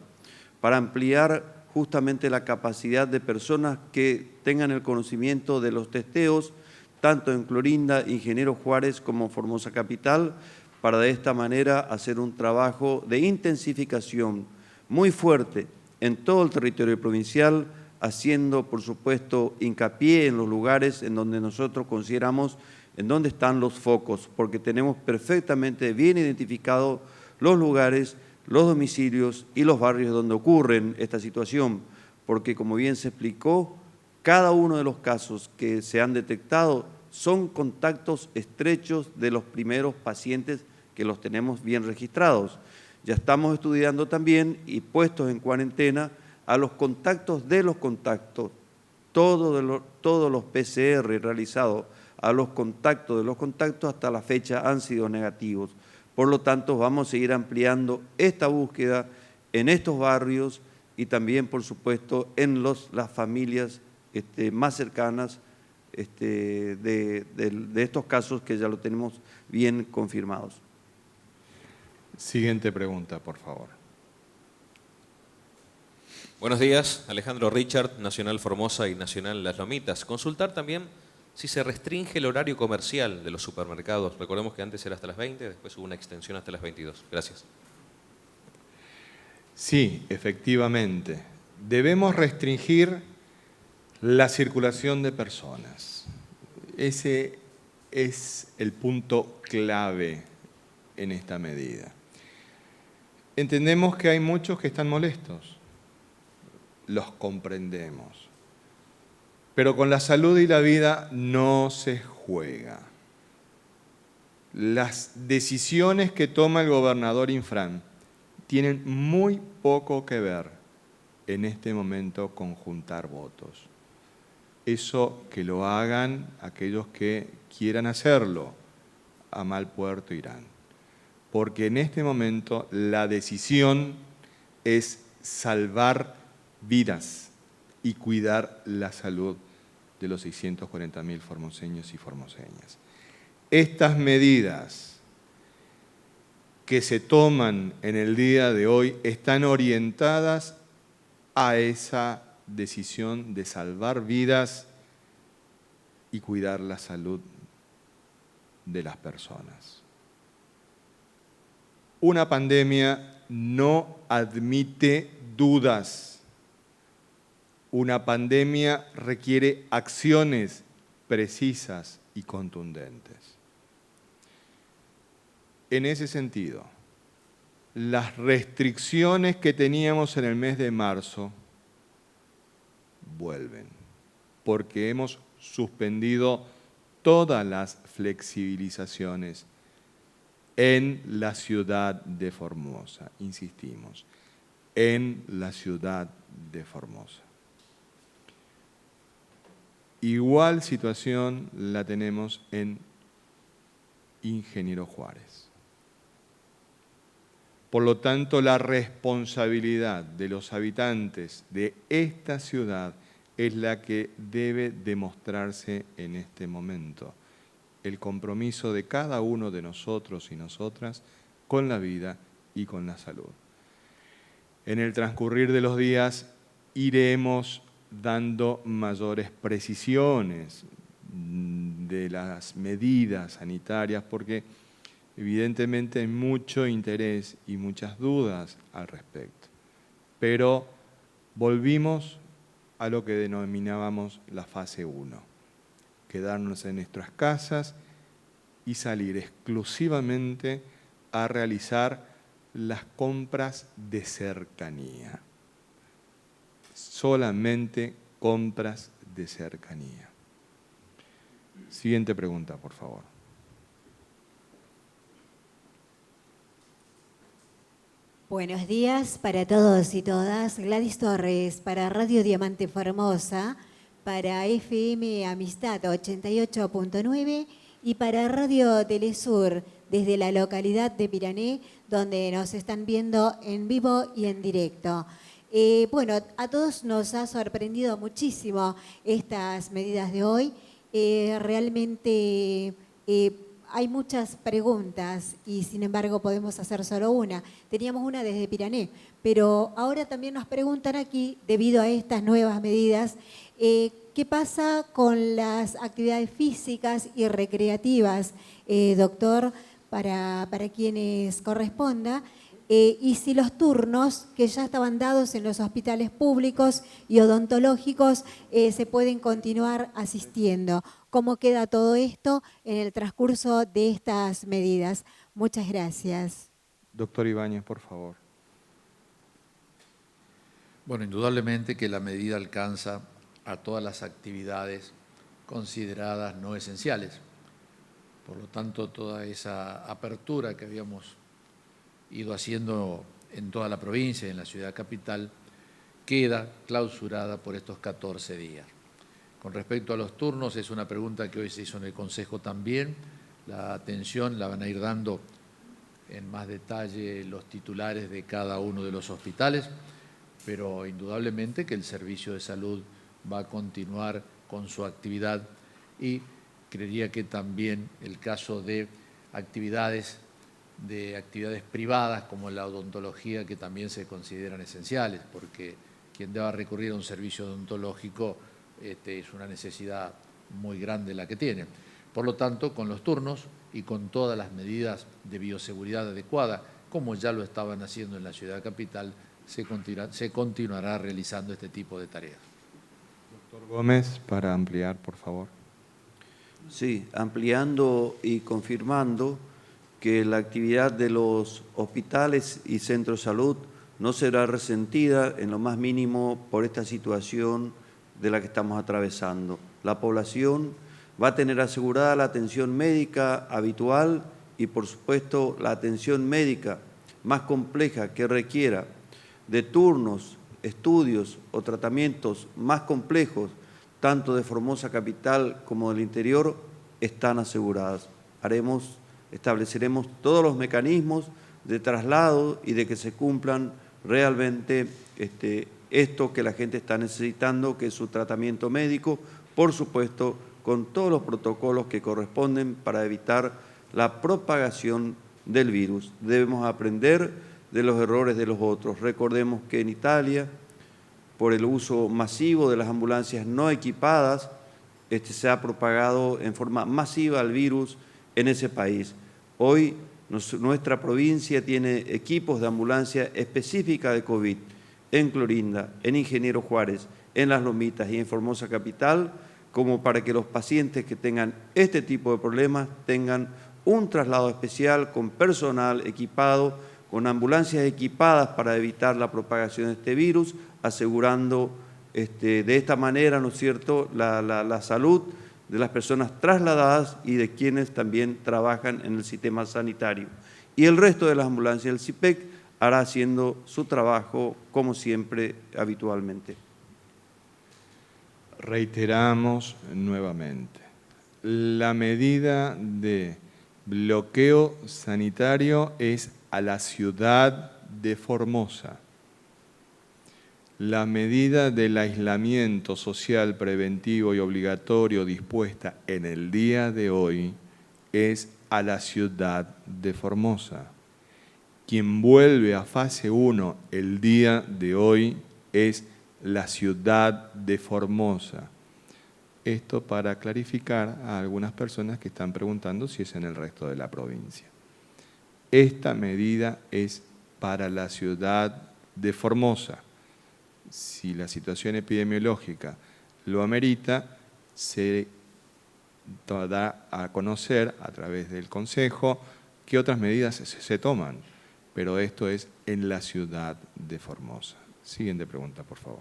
para ampliar justamente la capacidad de personas que tengan el conocimiento de los testeos, tanto en Clorinda, Ingeniero Juárez como Formosa Capital, para de esta manera hacer un trabajo de intensificación muy fuerte en todo el territorio provincial, haciendo, por supuesto, hincapié en los lugares en donde nosotros consideramos en dónde están los focos, porque tenemos perfectamente bien identificados los lugares, los domicilios y los barrios donde ocurren esta situación, porque como bien se explicó, cada uno de los casos que se han detectado son contactos estrechos de los primeros pacientes que los tenemos bien registrados. Ya estamos estudiando también y puestos en cuarentena a los contactos de los contactos, todos los PCR realizados a los contactos de los contactos hasta la fecha han sido negativos. Por lo tanto, vamos a seguir ampliando esta búsqueda en estos barrios y también, por supuesto, en las familias más cercanas de estos casos que ya lo tenemos bien confirmados. Siguiente pregunta, por favor. Buenos días, Alejandro Richard, Nacional Formosa y Nacional Las Lomitas. Consultar también si se restringe el horario comercial de los supermercados. Recordemos que antes era hasta las 20, después hubo una extensión hasta las 22. Gracias. Sí, efectivamente. Debemos restringir la circulación de personas. Ese es el punto clave en esta medida. Entendemos que hay muchos que están molestos. Los comprendemos. Pero con la salud y la vida no se juega. Las decisiones que toma el gobernador Infran tienen muy poco que ver en este momento con juntar votos. Eso que lo hagan aquellos que quieran hacerlo, a mal puerto irán. Porque en este momento la decisión es salvar vidas y cuidar la salud de los 640.000 formoseños y formoseñas. Estas medidas que se toman en el día de hoy están orientadas a esa decisión de salvar vidas y cuidar la salud de las personas. Una pandemia no admite dudas. Una pandemia requiere acciones precisas y contundentes. En ese sentido, las restricciones que teníamos en el mes de marzo vuelven, porque hemos suspendido todas las flexibilizaciones en la ciudad de Formosa, insistimos, en la ciudad de Formosa. Igual situación la tenemos en Ingeniero Juárez. Por lo tanto, la responsabilidad de los habitantes de esta ciudad es la que debe demostrarse en este momento. El compromiso de cada uno de nosotros y nosotras con la vida y con la salud. En el transcurrir de los días iremos dando mayores precisiones de las medidas sanitarias, porque evidentemente hay mucho interés y muchas dudas al respecto. Pero volvimos a lo que denominábamos la fase 1, quedarnos en nuestras casas y salir exclusivamente a realizar las compras de cercanía. Solamente compras de cercanía. Siguiente pregunta, por favor. Buenos días para todos y todas. Gladys Torres para Radio Diamante Formosa, para FM Amistad 88.9 y para Radio Telesur desde la localidad de Pirané, donde nos están viendo en vivo y en directo. Bueno, a todos nos ha sorprendido muchísimo estas medidas de hoy. Realmente hay muchas preguntas y sin embargo podemos hacer solo una. Teníamos una desde Pirané, pero ahora también nos preguntan aquí, debido a estas nuevas medidas, ¿qué pasa con las actividades físicas y recreativas, doctor, para quienes corresponda? Y si los turnos que ya estaban dados en los hospitales públicos y odontológicos se pueden continuar asistiendo. ¿Cómo queda todo esto en el transcurso de estas medidas? Muchas gracias. Doctor Ibáñez, por favor. Bueno, indudablemente que la medida alcanza a todas las actividades consideradas no esenciales. Por lo tanto, toda esa apertura que habíamos ido haciendo en toda la provincia y en la ciudad capital, queda clausurada por estos 14 días. Con respecto a los turnos, es una pregunta que hoy se hizo en el Consejo también. La atención la van a ir dando en más detalle los titulares de cada uno de los hospitales, pero indudablemente que el servicio de salud va a continuar con su actividad y creería que también el caso de actividades privadas como la odontología, que también se consideran esenciales, porque quien deba recurrir a un servicio odontológico es una necesidad muy grande la que tiene. Por lo tanto, con los turnos y con todas las medidas de bioseguridad adecuadas, como ya lo estaban haciendo en la ciudad capital, se continuará realizando este tipo de tareas. Doctor Gómez, para ampliar, por favor. Sí, ampliando y confirmando que la actividad de los hospitales y centros de salud no será resentida en lo más mínimo por esta situación de la que estamos atravesando. La población va a tener asegurada la atención médica habitual y, por supuesto, la atención médica más compleja que requiera de turnos, estudios o tratamientos más complejos, tanto de Formosa Capital como del interior, están aseguradas. Estableceremos todos los mecanismos de traslado y de que se cumplan realmente esto que la gente está necesitando, que es su tratamiento médico, por supuesto, con todos los protocolos que corresponden para evitar la propagación del virus. Debemos aprender de los errores de los otros. Recordemos que en Italia, por el uso masivo de las ambulancias no equipadas, se ha propagado en forma masiva el virus en ese país. Hoy nuestra provincia tiene equipos de ambulancia específica de COVID en Clorinda, en Ingeniero Juárez, en Las Lomitas y en Formosa Capital, como para que los pacientes que tengan este tipo de problemas tengan un traslado especial con personal equipado, con ambulancias equipadas para evitar la propagación de este virus, asegurando de esta manera, ¿no es cierto?, la salud de las personas trasladadas y de quienes también trabajan en el sistema sanitario. Y el resto de las ambulancias del CIPEC hará haciendo su trabajo como siempre, habitualmente. Reiteramos nuevamente, la medida de bloqueo sanitario es a la ciudad de Formosa. La medida del aislamiento social preventivo y obligatorio dispuesta en el día de hoy es a la ciudad de Formosa. Quien vuelve a fase 1 el día de hoy es la ciudad de Formosa. Esto para clarificar a algunas personas que están preguntando si es en el resto de la provincia. Esta medida es para la ciudad de Formosa. Si la situación epidemiológica lo amerita, se dará a conocer a través del Consejo qué otras medidas se toman, pero esto es en la ciudad de Formosa. Siguiente pregunta, por favor.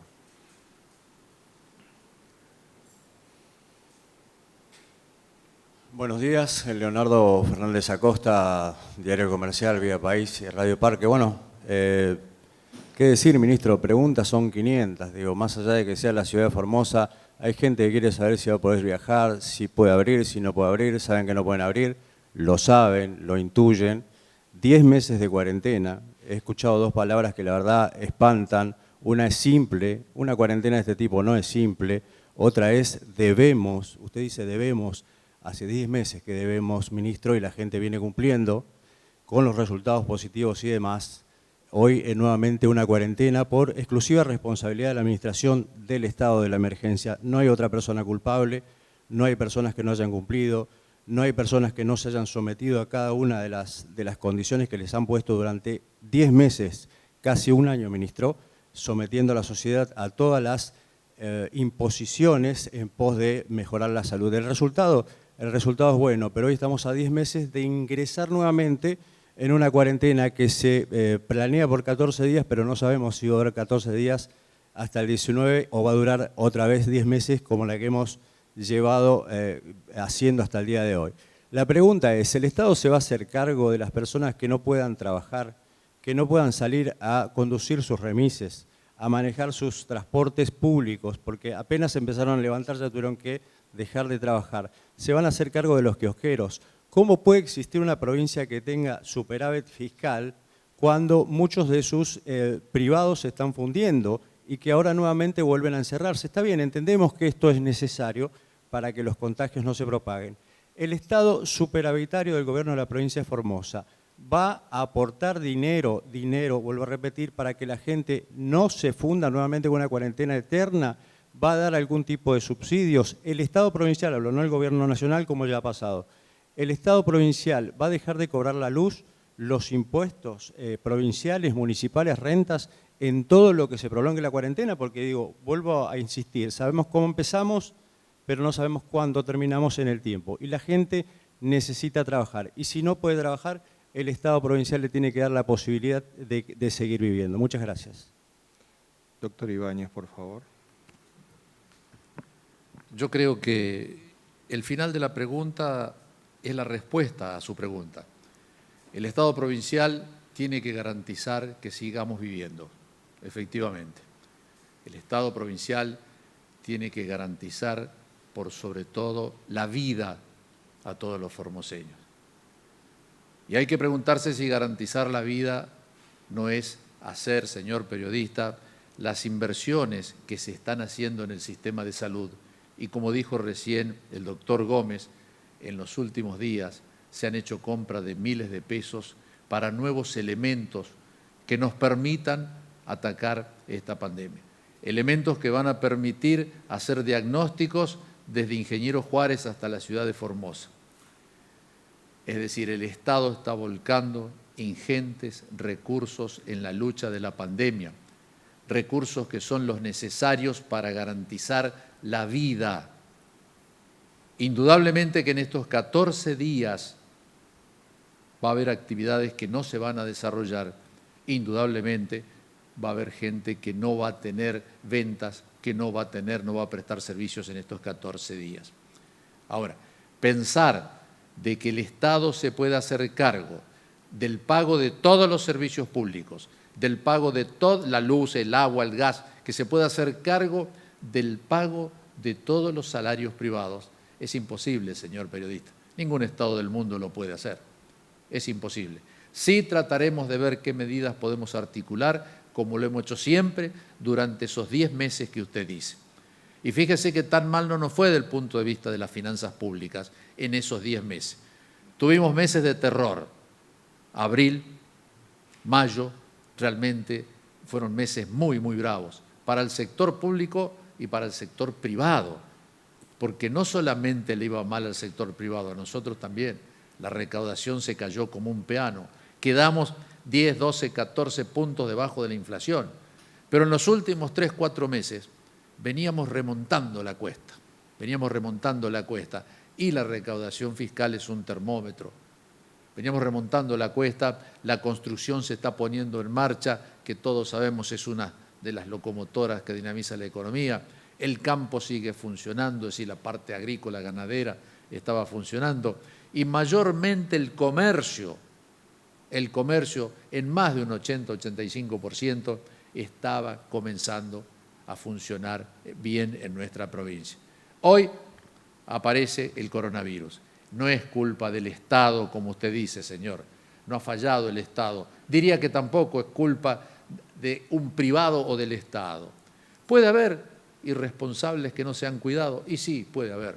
Buenos días, Leonardo Fernández Acosta, Diario Comercial, Vía País y Radio Parque. Bueno, ¿qué decir, ministro? Preguntas son 500. Digo, más allá de que sea la ciudad de Formosa, hay gente que quiere saber si va a poder viajar, si puede abrir, si no puede abrir, saben que no pueden abrir, lo saben, lo intuyen. 10 meses de cuarentena. He escuchado dos palabras que la verdad espantan. Una es simple, una cuarentena de este tipo no es simple. Otra es debemos, usted dice debemos. Hace 10 meses que debemos, ministro, y la gente viene cumpliendo con los resultados positivos y demás. Hoy nuevamente una cuarentena por exclusiva responsabilidad de la Administración del Estado de la Emergencia. No hay otra persona culpable, no hay personas que no hayan cumplido, no hay personas que no se hayan sometido a cada una de las condiciones que les han puesto durante 10 meses, casi un año, ministro, sometiendo a la sociedad a todas las imposiciones en pos de mejorar la salud. El resultado es bueno, pero hoy estamos a 10 meses de ingresar nuevamente en una cuarentena que se planea por 14 días, pero no sabemos si va a durar 14 días hasta el 19 o va a durar otra vez 10 meses como la que hemos llevado haciendo hasta el día de hoy. La pregunta es, ¿el Estado se va a hacer cargo de las personas que no puedan trabajar, que no puedan salir a conducir sus remises, a manejar sus transportes públicos, porque apenas empezaron a levantar ya tuvieron que dejar de trabajar? Se van a hacer cargo de los kiosqueros. ¿Cómo puede existir una provincia que tenga superávit fiscal cuando muchos de sus privados se están fundiendo y que ahora nuevamente vuelven a encerrarse. Está bien, entendemos que esto es necesario para que los contagios no se propaguen. El Estado superavitario del gobierno de la provincia de Formosa va a aportar dinero, vuelvo a repetir, para que la gente no se funda nuevamente con una cuarentena eterna, va a dar algún tipo de subsidios. El Estado provincial, hablo, no el gobierno nacional como ya ha pasado, el Estado provincial va a dejar de cobrar la luz, los impuestos provinciales, municipales, rentas, en todo lo que se prolongue la cuarentena, porque digo, vuelvo a insistir, sabemos cómo empezamos, pero no sabemos cuándo terminamos en el tiempo. Y la gente necesita trabajar. Y si no puede trabajar, el Estado provincial le tiene que dar la posibilidad de seguir viviendo. Muchas gracias. Doctor Ibáñez, por favor. Yo creo que el final de la pregunta es la respuesta a su pregunta. El Estado provincial tiene que garantizar que sigamos viviendo, efectivamente. El Estado provincial tiene que garantizar, por sobre todo, la vida a todos los formoseños. Y hay que preguntarse si garantizar la vida no es hacer, señor periodista, las inversiones que se están haciendo en el sistema de salud. Y como dijo recién el doctor Gómez, en los últimos días se han hecho compras de miles de pesos para nuevos elementos que nos permitan atacar esta pandemia. Elementos que van a permitir hacer diagnósticos desde Ingeniero Juárez hasta la ciudad de Formosa. Es decir, el Estado está volcando ingentes recursos en la lucha de la pandemia, recursos que son los necesarios para garantizar la vida. Indudablemente que en estos 14 días va a haber actividades que no se van a desarrollar, indudablemente va a haber gente que no va a tener ventas, que no va a prestar servicios en estos 14 días. Ahora, pensar de que el Estado se pueda hacer cargo del pago de todos los servicios públicos, del pago de toda la luz, el agua, el gas, que se pueda hacer cargo del pago de todos los salarios privados, es imposible, señor periodista. Ningún Estado del mundo lo puede hacer. Es imposible. Sí trataremos de ver qué medidas podemos articular, como lo hemos hecho siempre, durante esos 10 meses que usted dice. Y fíjese que tan mal no nos fue desde el punto de vista de las finanzas públicas en esos 10 meses. Tuvimos meses de terror. Abril, mayo, realmente fueron meses muy, muy bravos para el sector público y para el sector privado, porque no solamente le iba mal al sector privado, a nosotros también. La recaudación se cayó como un piano. Quedamos 10, 12, 14 puntos debajo de la inflación. Pero en los últimos 3, 4 meses veníamos remontando la cuesta. Y la recaudación fiscal es un termómetro. Veníamos remontando la cuesta, la construcción se está poniendo en marcha, que todos sabemos es una de las locomotoras que dinamiza la economía. El campo sigue funcionando, es decir, la parte agrícola, ganadera, estaba funcionando. Y mayormente el comercio en más de un 80-85% estaba comenzando a funcionar bien en nuestra provincia. Hoy aparece el coronavirus. No es culpa del Estado, como usted dice, señor. No ha fallado el Estado. Diría que tampoco es culpa de un privado o del Estado. Puede haber irresponsables que no se han cuidado, y sí, puede haber.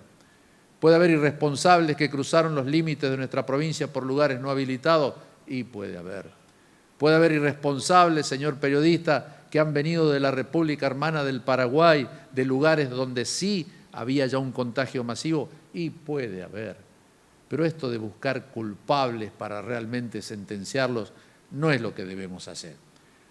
Puede haber irresponsables que cruzaron los límites de nuestra provincia por lugares no habilitados, y puede haber. Puede haber irresponsables, señor periodista, que han venido de la República Hermana del Paraguay, de lugares donde sí había ya un contagio masivo, y puede haber. Pero esto de buscar culpables para realmente sentenciarlos no es lo que debemos hacer.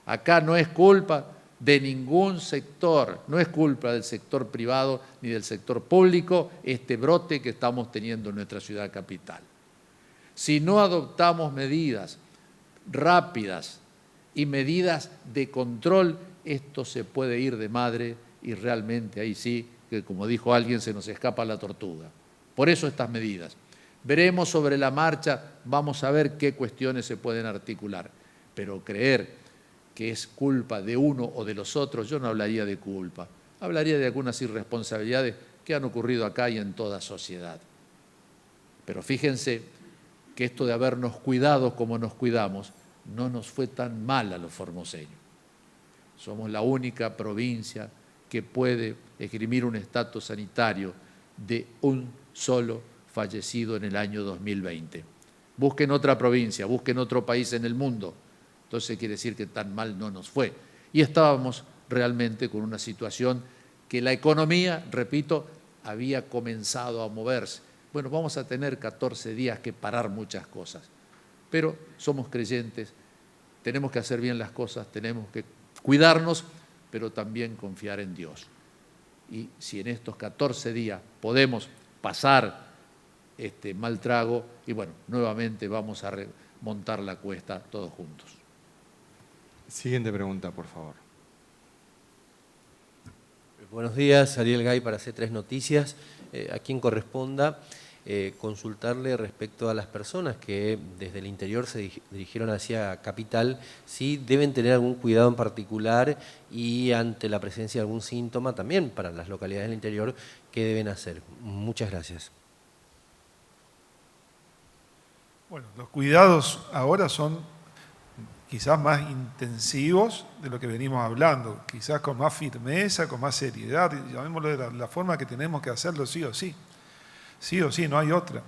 Acá no es culpa de ningún sector, no es culpa del sector privado ni del sector público este brote que estamos teniendo en nuestra ciudad capital. Si no adoptamos medidas rápidas y medidas de control, esto se puede ir de madre y realmente ahí sí, que como dijo alguien, se nos escapa la tortuga. Por eso estas medidas. Veremos sobre la marcha, vamos a ver qué cuestiones se pueden articular, pero creer que es culpa de uno o de los otros, yo no hablaría de culpa, hablaría de algunas irresponsabilidades que han ocurrido acá y en toda sociedad. Pero fíjense que esto de habernos cuidado como nos cuidamos no nos fue tan mal a los formoseños. Somos la única provincia que puede esgrimir un estatus sanitario de un solo fallecido en el año 2020. Busquen otra provincia, busquen otro país en el mundo. Entonces quiere decir que tan mal no nos fue. Y estábamos realmente con una situación que la economía, repito, había comenzado a moverse. Bueno, vamos a tener 14 días que parar muchas cosas, pero somos creyentes, tenemos que hacer bien las cosas, tenemos que cuidarnos, pero también confiar en Dios. Y si en estos 14 días podemos pasar este mal trago, y bueno, nuevamente vamos a remontar la cuesta todos juntos. Siguiente pregunta, por favor. Buenos días, Ariel Gay para C3 Noticias. A quien corresponda consultarle respecto a las personas que desde el interior se dirigieron hacia Capital, si deben tener algún cuidado en particular y ante la presencia de algún síntoma también para las localidades del interior, ¿qué deben hacer? Muchas gracias. Bueno, los cuidados ahora son quizás más intensivos de lo que venimos hablando, quizás con más firmeza, con más seriedad, llamémoslo de la forma que tenemos que hacerlo sí o sí. Sí o sí, no hay otra.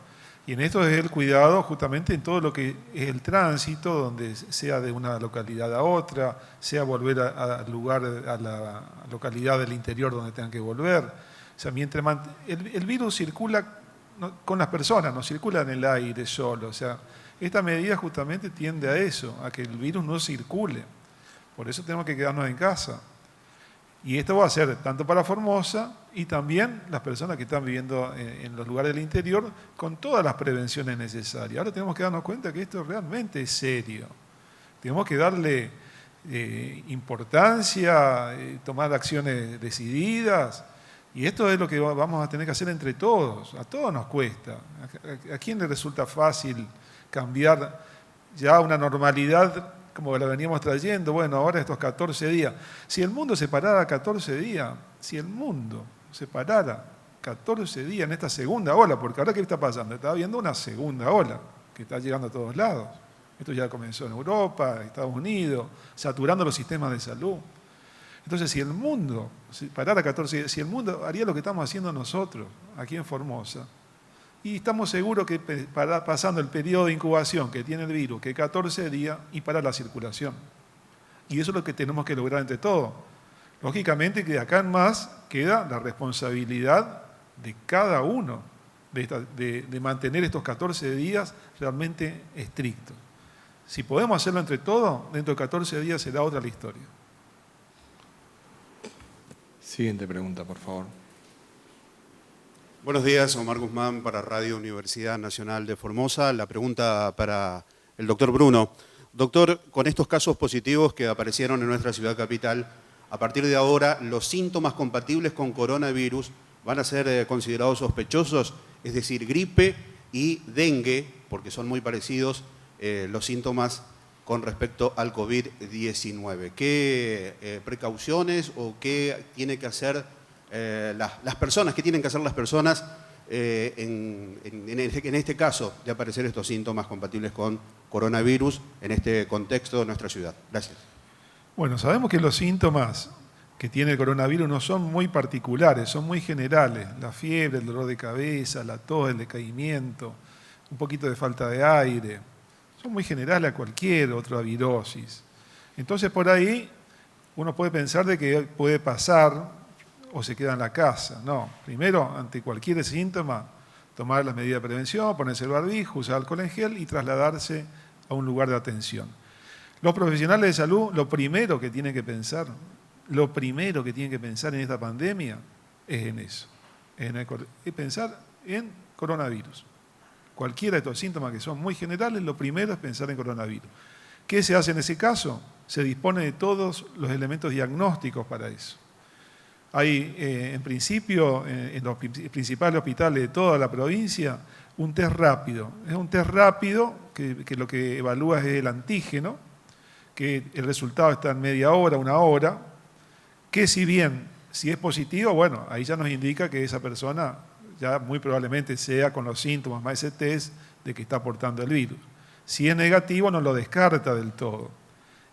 Y en esto es el cuidado justamente en todo lo que es el tránsito, donde sea de una localidad a otra, sea volver al lugar, a la localidad del interior donde tengan que volver. O sea, mientras el virus circula con las personas, no circula en el aire solo. O sea, esta medida justamente tiende a eso, a que el virus no circule. Por eso tenemos que quedarnos en casa. Y esto va a ser tanto para Formosa y también las personas que están viviendo en los lugares del interior con todas las prevenciones necesarias. Ahora tenemos que darnos cuenta que esto realmente es serio. Tenemos que darle importancia, tomar acciones decididas. Y esto es lo que vamos a tener que hacer entre todos. A todos nos cuesta. ¿A quién le resulta fácil cambiar ya una normalidad como la veníamos trayendo? Bueno, ahora estos 14 días. Si el mundo se parara 14 días, si el mundo se parara 14 días en esta segunda ola, porque ahora ¿qué está pasando? Está habiendo una segunda ola que está llegando a todos lados. Esto ya comenzó en Europa, Estados Unidos, saturando los sistemas de salud. Entonces, si el mundo se parara 14 días, si el mundo haría lo que estamos haciendo nosotros aquí en Formosa, y estamos seguros que pasando el periodo de incubación que tiene el virus, que es 14 días, y para la circulación. Y eso es lo que tenemos que lograr entre todos. Lógicamente que de acá en más queda la responsabilidad de cada uno de mantener estos 14 días realmente estrictos. Si podemos hacerlo entre todos, dentro de 14 días será otra la historia. Siguiente pregunta, por favor. Buenos días, Omar Guzmán para Radio Universidad Nacional de Formosa. La pregunta para el doctor Bruno. Doctor, con estos casos positivos que aparecieron en nuestra ciudad capital, a partir de ahora, ¿los síntomas compatibles con coronavirus van a ser considerados sospechosos? Es decir, gripe y dengue, porque son muy parecidos los síntomas con respecto al COVID-19. ¿Qué precauciones o qué tiene que hacer las personas, qué tienen que hacer las personas en este caso de aparecer estos síntomas compatibles con coronavirus en este contexto de nuestra ciudad? Gracias. Bueno, sabemos que los síntomas que tiene el coronavirus no son muy particulares, son muy generales. La fiebre, el dolor de cabeza, la tos, el decaimiento, un poquito de falta de aire. Son muy generales a cualquier otra virosis. Entonces, por ahí uno puede pensar de que puede pasar o se queda en la casa. No, primero, ante cualquier síntoma, tomar las medidas de prevención, ponerse el barbijo, usar alcohol en gel y trasladarse a un lugar de atención. Los profesionales de salud, lo primero que tienen que pensar en esta pandemia es en eso, es pensar en coronavirus. Cualquiera de estos síntomas que son muy generales, lo primero es pensar en coronavirus. ¿Qué se hace en ese caso? Se dispone de todos los elementos diagnósticos para eso. Hay, en principio, en los principales hospitales de toda la provincia, un test rápido. Es un test rápido que lo que evalúa es el antígeno, que el resultado está en media hora, una hora, que si es positivo, bueno, ahí ya nos indica que esa persona ya muy probablemente sea con los síntomas más ese test de que está portando el virus. Si es negativo, no lo descarta del todo.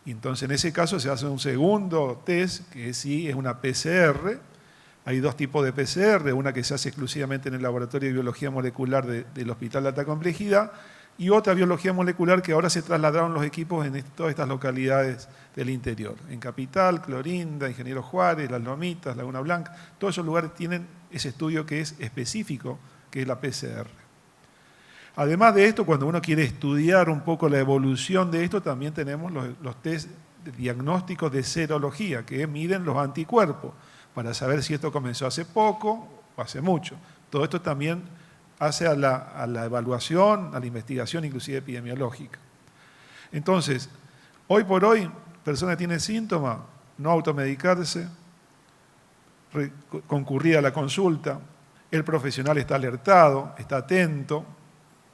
Y entonces en ese caso se hace un segundo test, que sí es una PCR. Hay dos tipos de PCR, una que se hace exclusivamente en el Laboratorio de Biología Molecular del Hospital de Alta Complejidad, y otra biología molecular que ahora se trasladaron los equipos en todas estas localidades del interior. En Capital, Clorinda, Ingeniero Juárez, Las Lomitas, Laguna Blanca, todos esos lugares tienen ese estudio que es específico, que es la PCR. Además de esto, cuando uno quiere estudiar un poco la evolución de esto, también tenemos los test diagnósticos de serología, que miden los anticuerpos, para saber si esto comenzó hace poco o hace mucho. Todo esto también hace a la evaluación, a la investigación inclusive epidemiológica. Entonces, hoy por hoy, personas que tienen síntomas, no automedicarse, concurrir a la consulta, el profesional está alertado, está atento,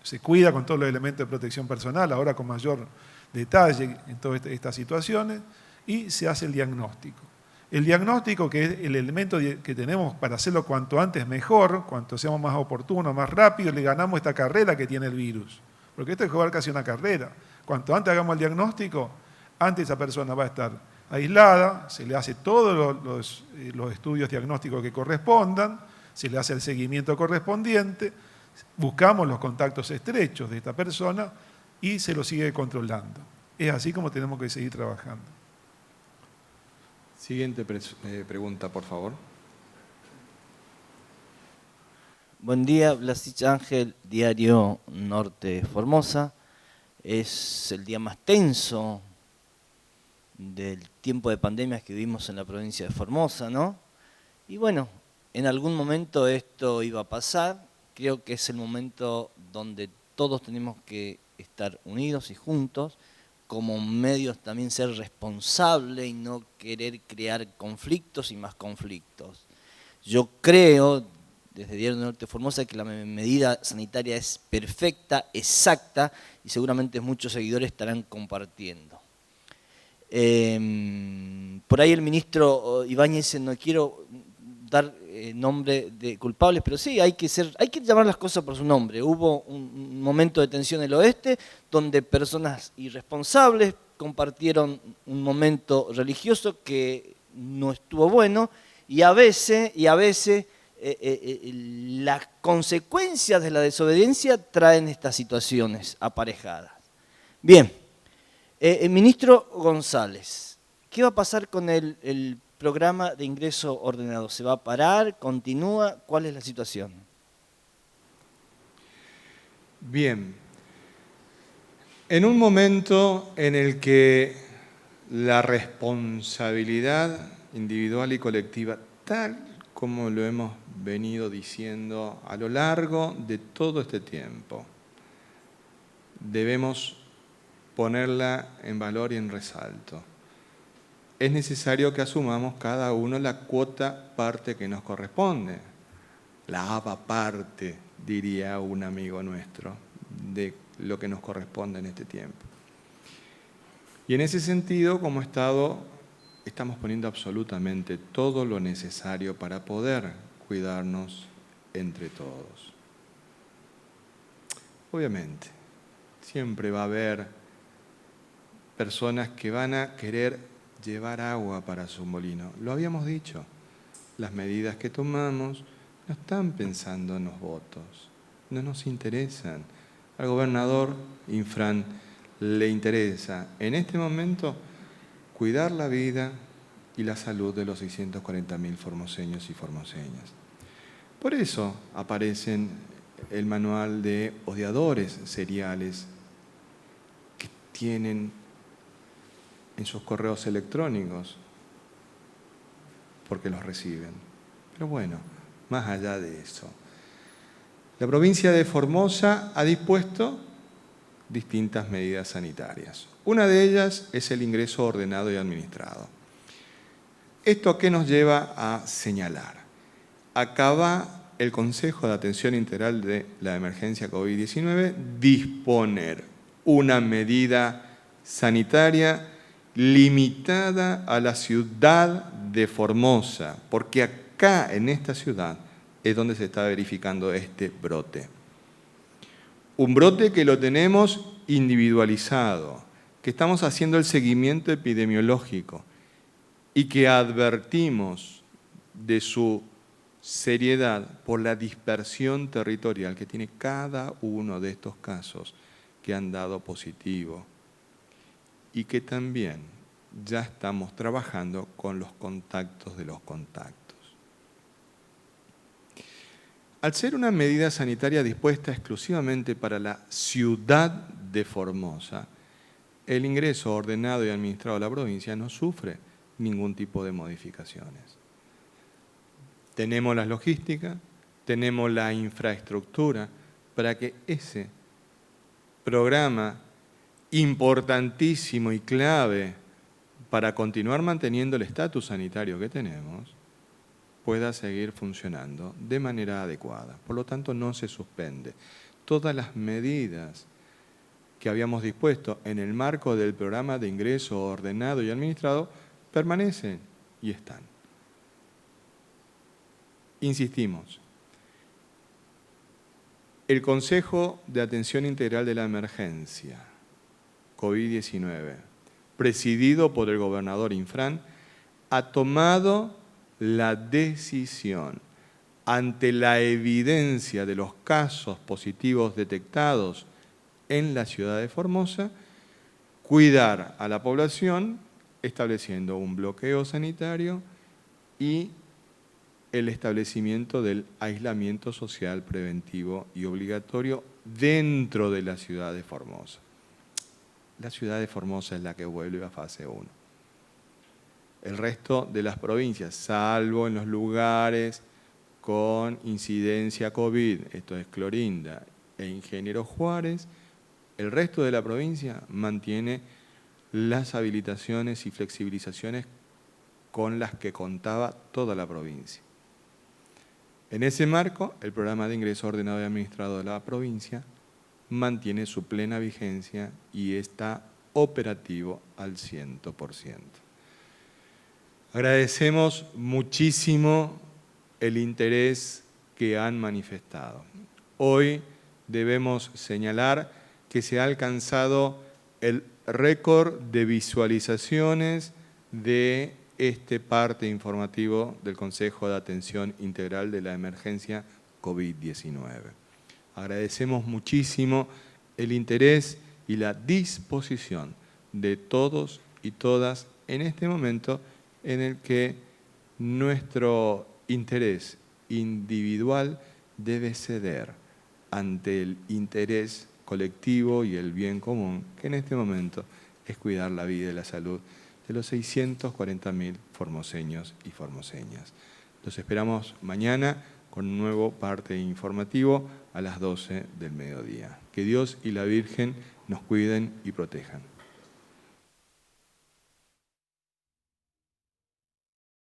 se cuida con todos los elementos de protección personal, ahora con mayor detalle en todas estas situaciones, y se hace el diagnóstico. El diagnóstico, que es el elemento que tenemos para hacerlo cuanto antes mejor, cuanto seamos más oportunos, más rápido, le ganamos esta carrera que tiene el virus. Porque esto es jugar casi una carrera. Cuanto antes hagamos el diagnóstico, antes esa persona va a estar aislada, se le hace todos los estudios diagnósticos que correspondan, se le hace el seguimiento correspondiente, buscamos los contactos estrechos de esta persona y se lo sigue controlando. Es así como tenemos que seguir trabajando. Siguiente pregunta, por favor. Buen día, Blasich Ángel, Diario Norte Formosa. Es el día más tenso del tiempo de pandemias que vivimos en la provincia de Formosa, ¿no? Y bueno, en algún momento esto iba a pasar. Creo que es el momento donde todos tenemos que estar unidos y juntos, como medios también ser responsables y no querer crear conflictos y más conflictos. Yo creo, desde Diario Norte Formosa, que la medida sanitaria es perfecta, exacta, y seguramente muchos seguidores estarán compartiendo. Por ahí el ministro Ibáñez dice, no quiero dar nombre de culpables, pero sí, hay que llamar las cosas por su nombre. Hubo un momento de tensión en el oeste donde personas irresponsables compartieron un momento religioso que no estuvo bueno, y a veces las consecuencias de la desobediencia traen estas situaciones aparejadas. Bien, el ministro González, ¿qué va a pasar con el programa de ingreso ordenado? ¿Se va a parar? ¿Continúa? ¿Cuál es la situación? Bien. En un momento en el que la responsabilidad individual y colectiva, tal como lo hemos venido diciendo a lo largo de todo este tiempo, debemos ponerla en valor y en resalto. Es necesario que asumamos cada uno la cuota parte que nos corresponde. La APA parte, diría un amigo nuestro, de lo que nos corresponde en este tiempo. Y en ese sentido, como Estado, estamos poniendo absolutamente todo lo necesario para poder cuidarnos entre todos. Obviamente, siempre va a haber personas que van a querer llevar agua para su molino. Lo habíamos dicho, las medidas que tomamos no están pensando en los votos, no nos interesan. Al gobernador Infran le interesa en este momento cuidar la vida y la salud de los 640.000 formoseños y formoseñas. Por eso aparecen el manual de odiadores seriales que tienen en sus correos electrónicos, porque los reciben. Pero bueno, más allá de eso, la provincia de Formosa ha dispuesto distintas medidas sanitarias. Una de ellas es el ingreso ordenado y administrado. ¿Esto a qué nos lleva a señalar? Acaba el Consejo de Atención Integral de la Emergencia COVID-19 disponer una medida sanitaria limitada a la ciudad de Formosa, porque acá en esta ciudad es donde se está verificando este brote. Un brote que lo tenemos individualizado, que estamos haciendo el seguimiento epidemiológico y que advertimos de su seriedad por la dispersión territorial que tiene cada uno de estos casos que han dado positivo y que también ya estamos trabajando con los contactos de los contactos. Al ser una medida sanitaria dispuesta exclusivamente para la ciudad de Formosa, el ingreso ordenado y administrado a la provincia no sufre ningún tipo de modificaciones. Tenemos la logística, tenemos la infraestructura para que ese programa importantísimo y clave para continuar manteniendo el estatus sanitario que tenemos pueda seguir funcionando de manera adecuada. Por lo tanto, no se suspende. Todas las medidas que habíamos dispuesto en el marco del programa de ingreso ordenado y administrado permanecen y están. Insistimos, el Consejo de Atención Integral de la Emergencia COVID-19, presidido por el gobernador Infran, ha tomado la decisión, ante la evidencia de los casos positivos detectados en la ciudad de Formosa, cuidar a la población estableciendo un bloqueo sanitario y el establecimiento del aislamiento social preventivo y obligatorio dentro de la ciudad de Formosa. La ciudad de Formosa es la que vuelve a fase 1. El resto de las provincias, salvo en los lugares con incidencia COVID, esto es Clorinda e Ingeniero Juárez, el resto de la provincia mantiene las habilitaciones y flexibilizaciones con las que contaba toda la provincia. En ese marco, el programa de ingreso ordenado y administrado de la provincia mantiene su plena vigencia y está operativo al 100%. Agradecemos muchísimo el interés que han manifestado. Hoy debemos señalar que se ha alcanzado el récord de visualizaciones de este parte informativo del Consejo de Atención Integral de la Emergencia COVID-19. Agradecemos muchísimo el interés y la disposición de todos y todas en este momento en el que nuestro interés individual debe ceder ante el interés colectivo y el bien común, que en este momento es cuidar la vida y la salud de los 640.000 formoseños y formoseñas. Los esperamos mañana con un nuevo parte informativo a las 12 del mediodía. Que Dios y la Virgen nos cuiden y protejan.